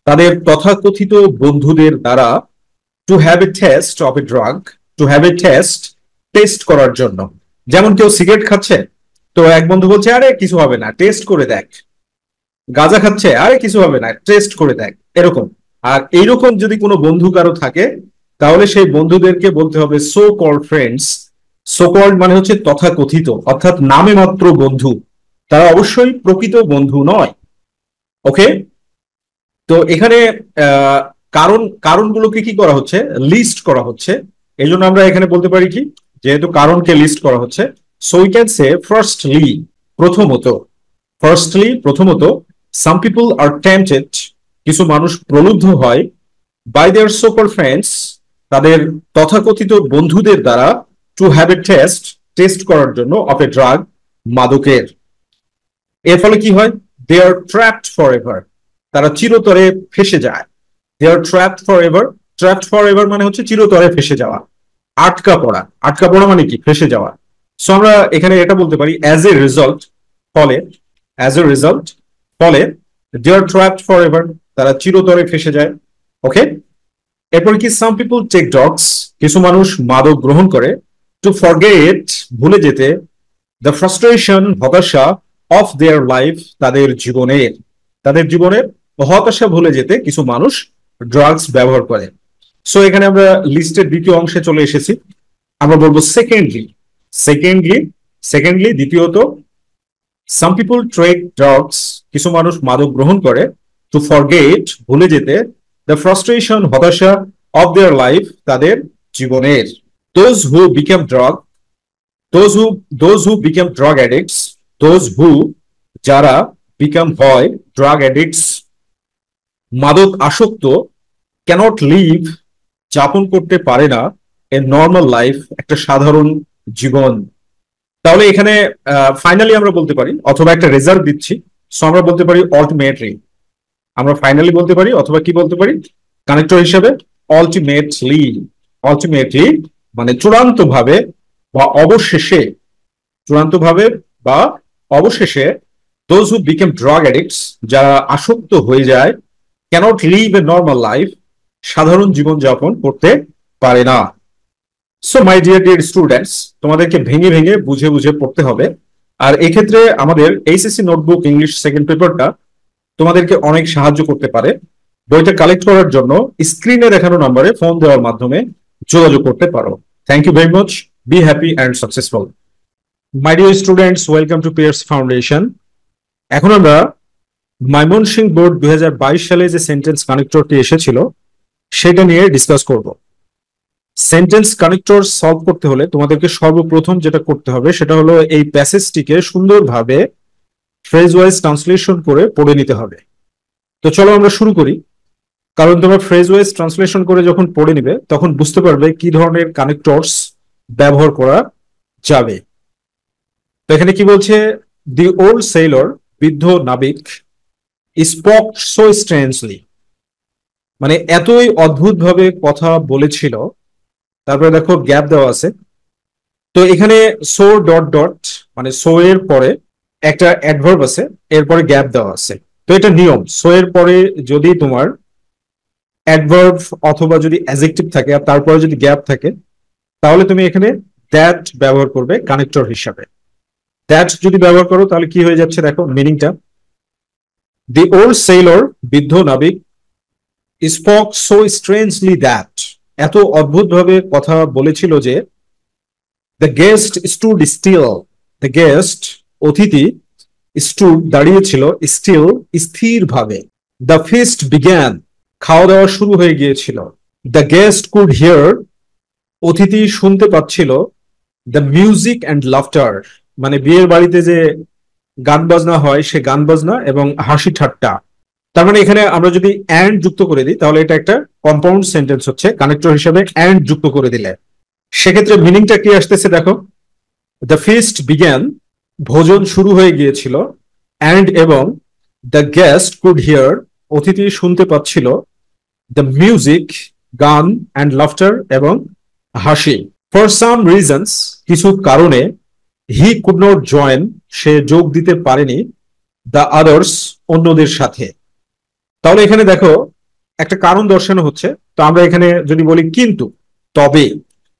তাদের তথাকথিত বন্ধুদের দ্বারা, to have a test of a drug, to have a test, test করার জন্য। যেমন কেউ সিগারেট খাচ্ছে, তো এক বন্ধু বলছে আরে কিছু হবে না, টেস্ট করে দেখ। গাঁজা খাচ্ছে, আরে কিছু হবে না, টেস্ট করে দেখ, এরকম। আর এইরকম যদি কোনো বন্ধু কারো থাকে, তাহলে সেই বন্ধুদেরকে বলতে হবে so called friends. So called মানে হচ্ছে তথাকথিত, অর্থাৎ নামে মাত্র বন্ধু, তারা অবশ্যই প্রকৃত বন্ধু নয়। ওকে। তো এখানে আহ, কারণগুলোকে কি করা হচ্ছে? লিস্ট করা হচ্ছে। এই জন্য আমরা এখানে বলতে পারি কি, যেহেতু কারণকে লিস্ট করা হচ্ছে, so we can say firstly, প্রথমত। ফার্স্টলি, প্রথমত। সাম পিপল আর টেম্পটেড, কিছু মানুষ প্রলুব্ধ হয়, by their so called friends, তাদের তথাকথিত বন্ধুদের দ্বারা, to have a test, test করার জন্য, অফ এ ড্রাগ, মাদকের। এর ফলে কি হয়? They are trapped for ever, তারা চিরতরে ফেসে যায়। They are trapped for ever. Trapped for ever মানে হচ্ছে চিরতরে ফেসে যাওয়া, আটকা পড়া। আটকা পড়া মানে কি? ফেসে যাওয়া। সো আমরা এখানে এটা বলতে পারি অ্যাজ এ রেজাল্ট, ফলে। অ্যাজ এ রেজাল্ট, ফলে। দে আর ট্র্যাপড ফর এভার, তারা চিরতরে ফেসে যায়। ওকে। এরপর কি, সাম পিপল টেক ড্রাগস, কিছু মানুষ মাদক গ্রহণ করে, টু ফরগেট, ভুলে যেতে, দ্য ফ্রাস্ট্রেশন, হতাশা, অফ দেয়ার লাইফ, তাদের জীবনের হতাশা ভুলে যেতে কিছু মানুষ ড্রাগস ব্যবহার করে। সো এখানে আমরা লিস্টের দ্বিতীয় অংশে চলে এসেছি। আমরা বলবো সেকেন্ডলি। সেকেন্ডলি, সেকেন্ডলি, দ্বিতীয়ত, সাম পিপল টেক ড্রাগস, কিছু মানুষ মাদক গ্রহণ করে, টু ফরগেট, ভুলে যেতে, দ্য ফ্রাস্ট্রেশন, হতাশা, অফ দেয়ার লাইফ, তাদের জীবনের। Those who become drug, those who those who become drug addicts, those who, যারা, become হয়, drug addicts, মাদক আসক্ত, cannot live, যাপন করতে পারে না, এ নর্মাল লাইফ, একটা সাধারণ জীবন। তাহলে এখানে ফাইনালি আমরা বলতে পারি, অথবা একটা রেজাল্ট দিচ্ছি, সো আমরা বলতে পারি অল্টিমেটলি। আমরা ফাইনালি বলতে পারি, অথবা কি বলতে পারি কানেক্টর হিসেবে? অল্টিমেটলি। অল্টিমেটলি মানে চূড়ান্ত ভাবে বা অবশেষে, চূড়ান্ত ভাবে বা অবশেষে, those who became drug addicts, যারা আসক্ত হয়ে যায়, cannot live a normal life, সাধারণ জীবন যাপন করতে পারে না। So my dear dear students, তোমাদেরকে ভেঙে ভেঙে বুঝে বুঝে পড়তে হবে। আর এক্ষেত্রে আমাদের এইচএসসি নোটবুক ইংলিশ সেকেন্ড পেপারটা তোমাদেরকে অনেক সাহায্য করতে পারে। বইটা কালেক্ট করার জন্য স্ক্রিনে দেখানো নম্বরে ফোন দেওয়ার মাধ্যমে যোগাযোগ করতে পারো। Thank you very much. Be happy and successful. My dear students, welcome to Pierce foundation. এখন আমরা ময়মনসিংহ বোর্ড 2022 সালে যে সেন্টেন্স কানেক্টরটি এসেছিল সেটা নিয়ে ডিসকাস করব। সেন্টেন্স কানেক্টর সলভ করতে হলে তোমাদেরকে সর্বপ্রথম যেটা করতে হবে সেটা হলো এই প্যাসেজটিকে সুন্দরভাবে ফ্রেজ ওয়াইজ ট্রান্সলেশন করে পড়ে নিতে হবে। তো চলো আমরা শুরু করি। কারণ তোমরা ফ্রেজ ওয়াইজ ট্রান্সলেশন করে যখন পড়ে নিবে তখন বুঝতে পারবে কি ধরনের কানেক্টরস ব্যবহার করা যাবে। তো এখানে কি বলছে, দি ওল্ড সেলর, বৃদ্ধ নাবিক, স্পোক সো স্ট্রেঞ্জলি, মানে এতই অদ্ভুত ভাবে কথা বলেছিল। তারপরে দেখো গ্যাপ দেওয়া আছে। তো এখানে সো ডট ডট মানে সো এর পরে একটা অ্যাডভার্ব আছে, এরপরে গ্যাপ দেওয়া আছে। তো এটা নিয়ম, সো এর পরে যদি তোমার অ্যাডভার্ব অথবা যদি অ্যাডজেক্টিভ থাকে আর তারপরে যদি গ্যাপ থাকে তাহলে তুমি এখানে দ্যাট ব্যবহার করবে কানেক্টর হিসাবে। দ্যাট যদি ব্যবহার করো তাহলে কি হয়ে যাচ্ছে দেখো মিনিংটা। দি ওল্ড সেলর, বৃদ্ধ নাবিক, স্পোক সো স্ট্রেঞ্জলি দ্যাট, এত অদ্ভুত ভাবে কথা বলেছিল যে, the guest stood still, the guest অতিথি, স্টুড দাঁড়িয়েছিল, স্টিল স্থির ভাবে, দ্য ফিস্ট বিগ্যান খাওয়া দাওয়া শুরু হয়ে গিয়েছিল, দ্য গেস্ট কুড হিয়ার অতিথি শুনতে পাচ্ছিল, দ্য মিউজিক অ্যান্ড লাফটার মানে বিয়ের বাড়িতে যে গান বাজনা হয় সে গান বাজনা এবং হাসি ঠাট্টা। তার মানে এখানে আমরা যদি অ্যান্ড যুক্ত করে দিই তাহলে এটা একটা কম্পাউন্ড সেন্টেন্স হচ্ছে, কানেক্টর হিসাবে অ্যান্ড যুক্ত করে দিলে সেক্ষেত্রে মিনিংটা কি আসতেছে দেখো। দ্য ফিস্ট বিগ্যান ভোজন শুরু হয়ে গিয়েছিল, অ্যান্ড এবং দ্য গেস্ট কুড হিয়ার অতিথি শুনতে পাচ্ছিল, দ্য মিউজিক গান, অ্যান্ড লাফটার এবং হাসি। ফর সাম রিজনস কিছু কারণে, হি কুড নট জয়েন সে যোগ দিতে পারেনি, দ্য আদার্স অন্যদের সাথে। তাহলে এখানে দেখো একটা কারণ দর্শানো হচ্ছে। তো আমরা এখানে যদি বলি কিন্তু, তবে,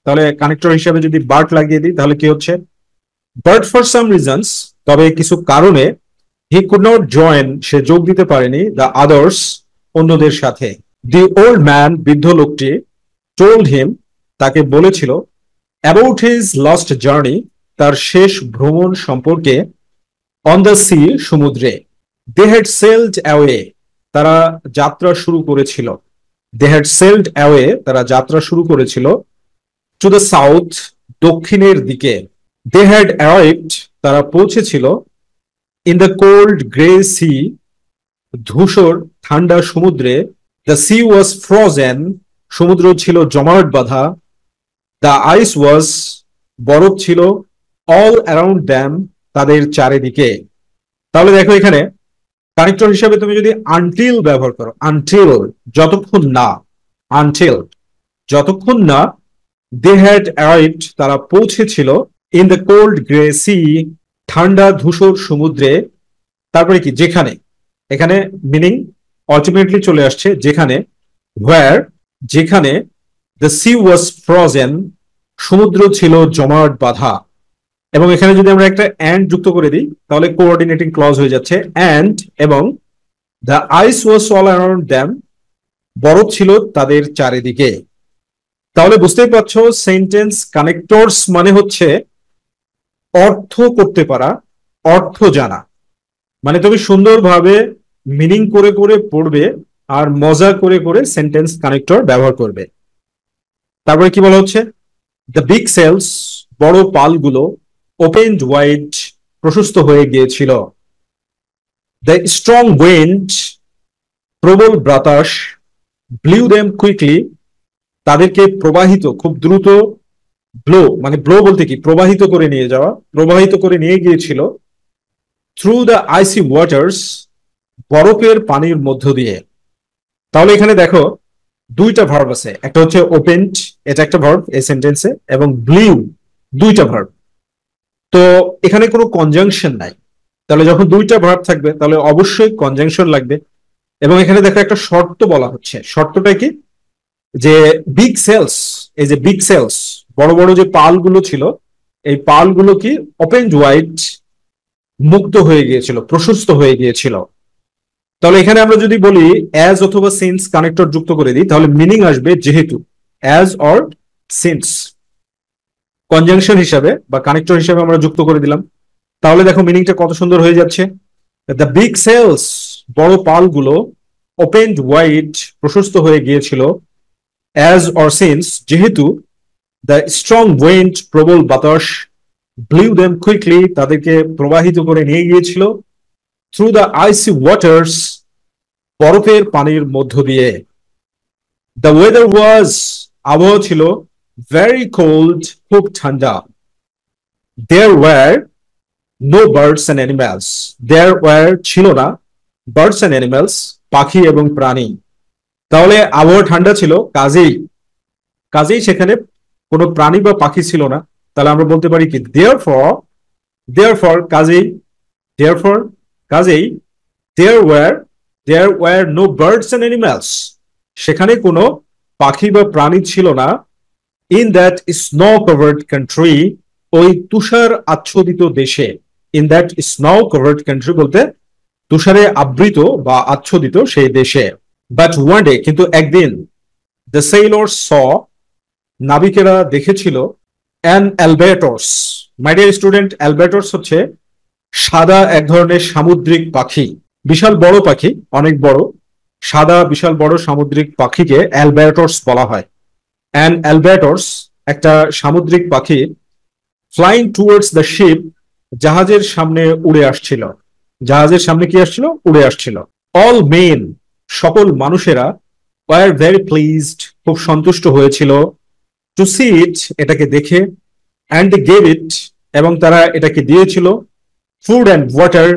তাহলে কানেক্টর হিসাবে যদি বাট লাগিয়ে দিই তাহলে কি হচ্ছে, বাট ফর সাম রিজনস তবে কিছু কারণে, হি কুড নট জয়েন সে যোগ দিতে পারেনি, দ্য আদার্স অন্যদের সাথে। দি ওল্ড ম্যান বৃদ্ধ লোকটি, টোল্ড হিম তাকে বলেছিল, অ্যাবাউট হিজ লাস্ট জার্নি তার শেষ ভ্রমণ সম্পর্কে, অন দ্য সি সমুদ্রে, দে হ্যাড সেলড অ্যাওয়ে তারা যাত্রা শুরু করেছিল, দে হ্যাড সেলড অ্যাওয়ে তারা যাত্রা শুরু করেছিল, টু দ্য সাউথ দক্ষিণের দিকে, দে হ্যাড অ্যারাইভড তারা পৌঁছেছিল, in the cold grey sea ধূসর ঠান্ডা সমুদ্রে, দ্য সি ওয়াজ ফ্রোজেন সমুদ্র ছিল জমাট বাঁধা, দ্য আইস ওয়াজ বরফ ছিল, অল অ্যারাউন্ড দ্যাম তাদের চারিদিকে। তাহলে দেখো এখানে কানেক্টর হিসাবে তুমি যদি আনটিল ব্যবহার করো, আনটিল যতক্ষণ না, আনটিল যতক্ষণ না, দে হ্যাড অ্যারাইভড তারা পৌঁছেছিল, in the cold grey sea ঠান্ডা ধূসর সমুদ্রে, তারপরে কি যেখানে, এখানে মিনিং আলটিমেটলি চলে আসছে যেখানে, হোয়ার যেখানে, দ্য সি ওয়াজ ফ্রোজেন সমুদ্র ছিল জমাট বাঁধা। এবং এখানে যদি আমরা একটা অ্যান্ড যুক্ত করে দিই তাহলে কোঅর্ডিনেটিং ক্লজ হয়ে যাচ্ছে, অ্যান্ড এবং the ice was all around them বরফ ছিল তাদের চারিদিকে। তাহলে বুঝতেই পারছো সেন্টেন্স কানেক্টরস মানে হচ্ছে অর্থ করতে পারা, অর্থ জানা। মানে তুমি সুন্দরভাবে মিনিং করে করে পড়বে আর মজা করে করে সেন্টেন্স কানেক্টর ব্যবহার করবে। তারপরে কি বলা হচ্ছে, দ্য বিগ সেলস বড় পালগুলো, ওপেনড ওয়াইড প্রশস্ত হয়ে গিয়েছিল, দ্য স্ট্রং উইন্ড প্রবল বাতাস, ব্লিউ দেম কুইকলি তাদেরকে প্রবাহিত খুব দ্রুত, ব্লো মানে ব্লো বলতে কি প্রবাহিত করে নিয়ে যাওয়া, প্রবাহিত করে নিয়ে গিয়েছিল, থ্রু দ্য আইসি ওয়াটার্স বরফের পানির মধ্য দিয়ে। তাহলে এখানে দেখো দুইটা ভার্ব আছে, একটা হচ্ছে ওপেন্ড এটা একটা ভার্ব এই সেন্টেন্সে, এবং ব্লিউ দুইটা ভার্ব। তো এখানে কোনো কনজাংশন নাই, তাহলে যখন দুইটা ভার্ব থাকবে তাহলে অবশ্যই কনজাংশন লাগবে। এবং এখানে দেখো একটা শর্ত বলা হচ্ছে, শর্তটা কি, যে বিগ সেলস, এই যে বিগ সেলস বড় বড় যে পালগুলো ছিল এই পালগুলো কি ওপেন ওয়াইড মুক্ত হয়ে গিয়েছিল, প্রশস্ত হয়ে গিয়েছিল। তাহলে এখানে আমরা যদি বলি অ্যাজ অথবা সিন্স কানেক্টর যুক্ত করে দিই, তাহলে মিনিং আসবে যেহেতু, অ্যাজ অর সিন্স কনজাংশন হিসাবে বা কানেক্টর হিসাবে আমরা যুক্ত করে দিলাম। তাহলে দেখো মিনিংটা কত সুন্দর হয়ে যাচ্ছে। দ্য বিগ সেলস, বড় পালগুলো, ওপেন্ড ওয়াইড, প্রশস্ত হয়ে গিয়েছিল, অ্যাজ অর সিন্স যেহেতু, দ্য স্ট্রং উইন্ড, প্রবল বাতাস, ব্লিউ দেম কুইকলি, তাদেরকে প্রবাহিত করে নিয়ে গিয়েছিল, থ্রু দ্য আইসি ওয়াটার্স, বরফের পানির মধ্য দিয়ে। দ্য ওয়েদার ওয়াজ, আবহাওয়া ছিল, ভেরি কোল্ড, খুব ঠান্ডা। There were no birds and animals, there were ছিল না, বার্ডস অ্যান্ড অ্যানিম্যালস পাখি এবং প্রাণী। তাহলে আবহাওয়া ঠান্ডা ছিল, কাজেই কাজেই সেখানে কোনো প্রাণী বা পাখি ছিল না। তাহলে আমরা বলতে পারি কি দেয়ারফর কাজেই, দেয়ারফর কাজেই, there were no birds and animals, সেখানে কোনো পাখি বা প্রাণী ছিল না, in that snow covered country, ওই তুষার আচ্ছাদিত দেশে। In that snow covered country বলতে তুষারে আবৃত বা আচ্ছাদিত সেই দেশে। বাট ওয়ান ডে, কিন্তু একদিন, দ্য সেইলর্স স, নাবিকেরা দেখেছিল, an Albatross. My dear student, Albatross হচ্ছে সাদা এক ধরনের সামুদ্রিক পাখি, বিশাল বড় পাখি, অনেক বড়, সাদা বিশাল বড় সামুদ্রিক পাখিকে অ্যালবাট্রস বলা হয়। অ্যান অ্যালবাট্রস একটা সামুদ্রিক পাখি, ফ্লাইং টুয়ার্ডস দ্য শিপ, জাহাজের সামনে উড়ে আসছিল। জাহাজের সামনে কি আসছিল? উড়ে আসছিল। অল মেন, সকল মানুষেরা, ওয়ার ভেরি প্লিজড, খুব সন্তুষ্ট হয়েছিল, টু সি ইট, এটাকে দেখে, অ্যান্ড গেভ ইট, এবং তারা এটাকে দিয়েছিল, ফুড অ্যান্ড ওয়াটার,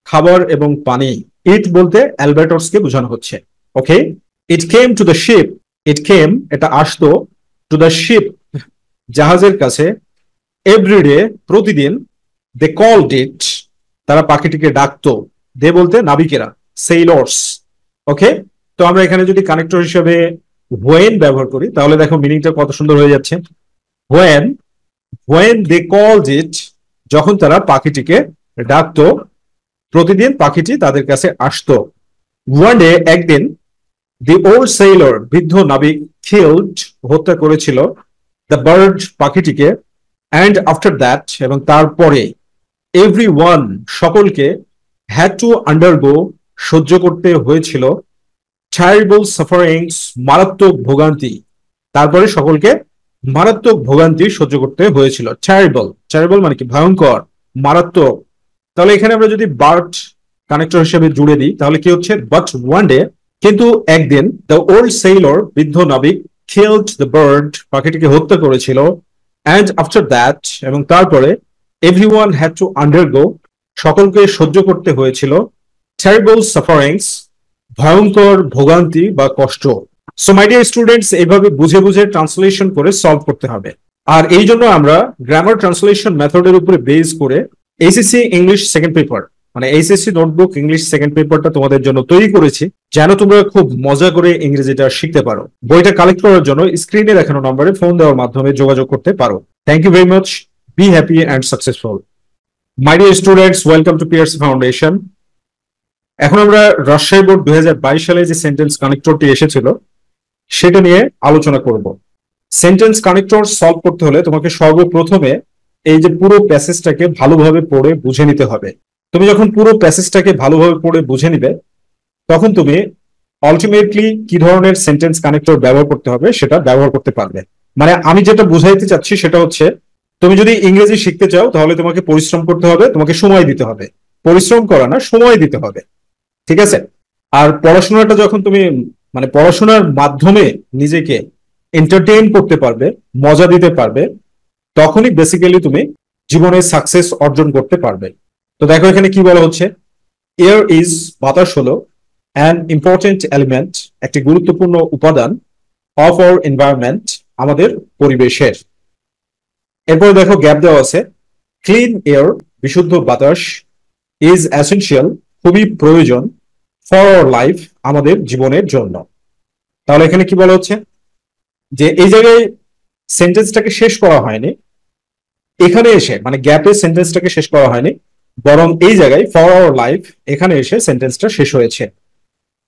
খাবার এবং পানি। ইট বলতে অ্যালবাট্রসকে বোঝানো হচ্ছে। ওকে, ইট কেম টু দ্য শিপ, ইট কেম এটা আসতো, টু দ্য শিপ জাহাজের কাছে, এভরিডে প্রতিদিন, দে কলড ইট, তারা পাখিটিকে ডাকতো, দে বলতে নাবিকেরা, সেইলর্স। ওকে, তো আমরা এখানে যদি কানেক্টর হিসেবে হোয়েন ব্যবহার করি, তাহলে দেখো মিনিংটা কত সুন্দর হয়ে যাচ্ছে। হোয়েন, হোয়েন দে কলড ইট, যখন তারা পাখিটিকে ডাকতো, প্রতিদিন পাখিটি তাদের কাছে আসতো। ওয়ান ডে, একদিন, দি ওল্ড সেইলর, বৃদ্ধ নাবিক, কিল্ড, হত্যা করেছিল, দ্য বার্ড, পাখিটিকে, অ্যান্ড আফটার দ্যাট, এবং তারপরে, এভরি ওয়ান, সকলকে, হ্যাড টু আন্ডারগো, সহ্য করতে হয়েছিল, টেরিবল সাফারিংস, মারাত্মক ভোগান্তি, তারপরে সকলকে মারাত্মক ভোগান্তি সহ্য করতে হয়েছিল। টেরিবল, টেরিবল মানে কি? ভয়ঙ্কর, মারাত্মক। তাহলে এখানে আমরা যদি বার্ড কানেক্টর হিসেবে জুড়ে দিই, তাহলে কি হচ্ছে? বাট ওয়ান ডে, কিন্তু একদিন, দ্য ওল্ড সেইলর, বৃদ্ধ নাবিক, কিল্ড দ্য বার্ড, পাখিটিকে হত্যা করেছিল, অ্যান্ড আফটার দ্যাট, এবং তারপরে, এভরিওয়ান হ্যাড টু আন্ডারগো, সকলকে সহ্য করতে হয়েছিল, টেরিবল সাফারিংস, ভয়ঙ্কর ভোগান্তি বা কষ্ট। সো মাই ডিয়ার স্টুডেন্টস, এইভাবে বুঝে বুঝে ট্রান্সলেশন করে সলভ করতে হবে। আর এই জন্য আমরা গ্রামার ট্রান্সলেশন মেথডের উপরে বেস করে এইচএসসি ইংলিশ সেকেন্ড পেপার, মানে এইচএসসি নোটবুক ইংলিশ সেকেন্ড পেপারটা তোমাদের জন্য তৈরি করেছি, যেন তোমরা খুব মজা করে ইংরেজিটা শিখতে পারো। বইটা কালেক্ট করার জন্য স্ক্রিনে দেখানো নম্বরে ফোন দেওয়ার মাধ্যমে যোগাযোগ করতে পারো। Thank you very much, be happy and successful. My dear students, welcome to PRC foundation. এখন আমরা রাজশাহী বোর্ড 2022 সালে যে সেন্টেন্স কানেক্টরটি এসেছিল সেটা নিয়ে আলোচনা করব। সেন্টেন্স কানেক্টর সলভ করতে হলে তোমাকে সর্বপ্রথমে এই যে পুরো প্যাসেজটাকে ভালোভাবে পড়ে বুঝে নিতে হবে। তুমি যখন পুরো প্যাসেজটাকে ভালোভাবে পড়ে বুঝে নিবে, তখন তুমি আলটিমেটলি কি ধরনের সেন্টেন্স কানেক্টর ব্যবহার করতে হবে সেটা ব্যবহার করতে পারবে। মানে আমি যেটা বুঝাইতে চাচ্ছি সেটা হচ্ছে, তুমি যদি ইংরেজি শিখতে চাও তাহলে তোমাকে পরিশ্রম করতে হবে, তোমাকে সময় দিতে হবে। পরিশ্রম করা না, সময় দিতে হবে, ঠিক আছে? আর পড়াশোনাটা যখন তুমি মানে পড়াশোনার মাধ্যমে নিজেকে এন্টারটেইন করতে পারবে, মজা দিতে পারবে, তখনই বেসিক্যালি তুমি জীবনে সাকসেস অর্জন করতে পারবে। তো দেখো এখানে কি বলা হচ্ছে, এয়ার ইজ, বাতাস হলো, অ্যান ইম্পর্টেন্ট এলিমেন্ট, একটি গুরুত্বপূর্ণ উপাদান, অফ আওয়ার এনভায়রনমেন্ট, আমাদের পরিবেশের। এরপরে দেখো গ্যাপ দেওয়া আছে, ক্লিন এয়ার, বিশুদ্ধ বাতাস, ইজ এসেনশিয়াল, খুবই প্রয়োজন, ফর আওয়ার লাইফ, আমাদের জীবনের জন্য। তাহলে এখানে কি বলা হচ্ছে যে এই জায়গায় সেন্টেন্সটাকে শেষ করা হয়নি, এখানে এসে মানে গ্যাপে সেন্টেন্সটাকে শেষ করা হয়নি, বরং এই জায়গায় ফর আওয়ার লাইফ এখানে এসে সেন্টেন্সটা শেষ হয়েছে।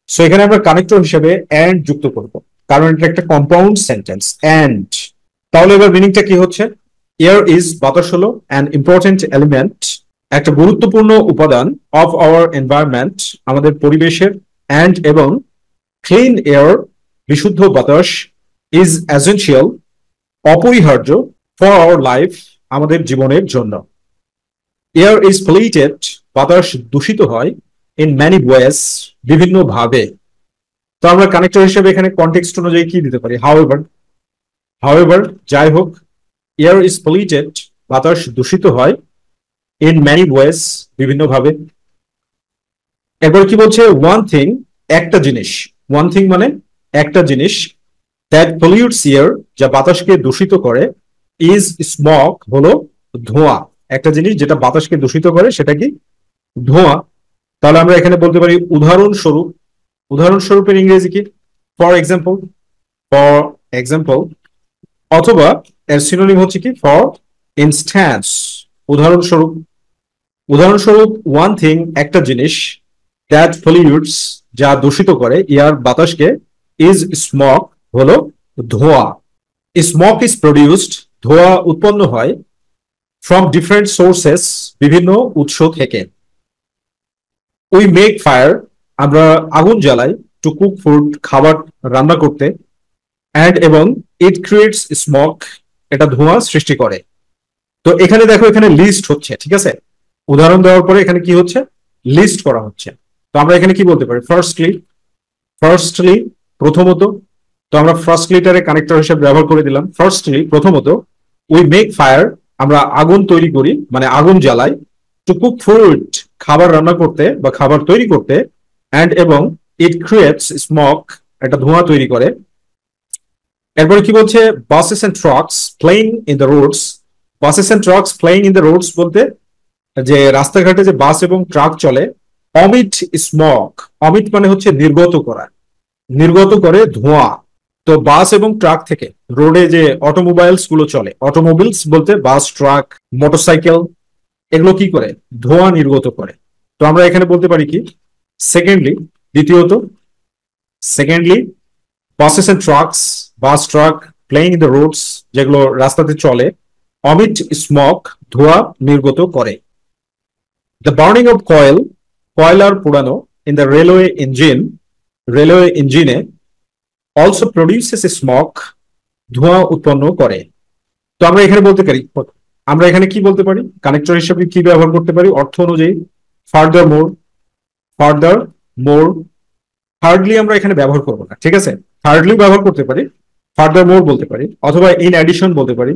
সো এখানে আমরা কানেক্টর হিসেবে এন্ড যুক্ত করব, কারণ এটা একটা কম্পাউন্ড সেন্টেন্স এন্ড। তাহলে এবার মিনিংটা কি হচ্ছে? এয়ার ইজ, বাতাস হলো, অ্যান ইম্পর্টেন্ট এলিমেন্ট, একটা গুরুত্বপূর্ণ উপাদান, অফ আওয়ার এনভায়রনমেন্ট, আমাদের পরিবেশের, অ্যান্ড এবং ক্লিন এয়ার, বিশুদ্ধ বাতাস, ইজ এসেনশিয়াল, অপরিহার্য, ফর আওয়ার লাইফ, আমাদের জীবনের জন্য। এয়ার ইজ পলিউটেড, বাতাস দূষিত হয়, ইন ম্যানি ওয়েজ, বিভিন্ন ভাবে। তো আমরা কানেক্টর হিসেবে এখানে কনটেক্সট অনুযায়ী কি দিতে পারি? হাউএভার, হাউএভার যাই হোক, এয়ার ইজ পলিউটেড, বাতাস দূষিত হয়, ইন ম্যানি ওয়েজ, বিভিন্ন ভাবে। এরপর কি বলছে? ওয়ান থিং, একটা জিনিস, ওয়ান থিং মানে একটা জিনিস, দ্যাট পলিউটস এয়ার, যা বাতাসকে দূষিত করে, ইজ স্মোক, হলো ধোঁয়া। একটা জিনিস যেটা বাতাসকে দূষিত করে সেটা কি? ধোঁয়া। তাহলে আমরা এখানে বলতে পারি উদাহরণস্বরূপ, উদাহরণস্বরূপের ইংরেজি কি? ফর এক্সাম্পল, ফর এক্সাম্পল, অথবা এর সিনোনিম হচ্ছে কি? ফর ইনস্ট্যান্স, উদাহরণস্বরূপ। উদাহরণস্বরূপ ওয়ান থিং, একটা জিনিস, দ্যাট পলিউটস, যা দূষিত করে, এয়ার, বাতাসকে, ইজ স্মোক, হলো ধোঁয়া। স্মোক ইজ প্রডিউসড, ধোঁয়া উৎপন্ন হয়, ফ্রম ডিফারেন্ট সোর্সেস, বিভিন্ন উৎস থেকে। উই মেক ফায়ার, আমরা আগুন জ্বালাই, টু কুক ফুড, খাবার রান্না করতে, অ্যান্ড এবং ইট ক্রিয়েটস স্মোক, এটা ধোঁয়া সৃষ্টি করে। তো এখানে দেখো, এখানে লিস্ট হচ্ছে, ঠিক আছে? উদাহরণ দেওয়ার পরে এখানে কি হচ্ছে? লিস্ট করা হচ্ছে। তো আমরা এখানে কি বলতে পারি? ফার্স্টলি, ফার্স্টলি প্রথমত। তো আমরা ফার্স্টলিটারে কানেক্টর হিসেবে ব্যবহার করে দিলাম। ফার্স্টলি প্রথমত, উই মেক ফায়ার, আমরা আগুন তৈরি করি, মানে আগুন জ্বালাই, টু কুক ফুড, খাবার রান্না করতে বা খাবার তৈরি করতে, অ্যান্ড এবং ইট ক্রিয়েটস স্মোক, একটা ধোঁয়া তৈরি করে। এরপরে কি বলছে? Buses and trucks playing in the roads, buses and trucks playing in the roads বলতে যে রাস্তাঘাটে যে বাস এবং ট্রাক চলে, অমিট স্মোক, অমিট মানে হচ্ছে নির্গত করা, নির্গত করে ধোঁয়া। তো বাস এবং ট্রাক থেকে রোডে যে অটোমোবাইলস গুলো চলে, অটোমোবিলস বলতে বাস, ট্রাক, মোটরসাইকেল, এগুলো কি করে? ধোঁয়া নির্গত করে। তো আমরা এখানে বলতে পারি কি? সেকেন্ডলি, দ্বিতীয়ত, secondly buses and trucks, bus, truck, playing in the roads, যেগুলো রাস্তাতে চলে, অমিট স্মোক, ধোঁয়া নির্গত করে। দ্য বার্নিং অফ কয়েল, কয়লার পোড়ানো, in the railway engine, railway ইঞ্জিনে, অলসো প্রডিউসেস স্মোক, ধোঁয়া উৎপন্ন করে। তো আমরা এখানে বলতে পারি, আমরা এখানে কি বলতে পারি? কানেক্টর হিসেবে কি ব্যবহার করতে পারি অর্থ অনুযায়ী? ফার্দার মোর, ফার্দার মোর। থার্ডলি আমরা এখানে ব্যবহার করবো না, ঠিক আছে? থার্ডলি ব্যবহার করতে পারি, ফার্দার মোর বলতে পারি, অথবা ইন অ্যাডিশন বলতে পারি,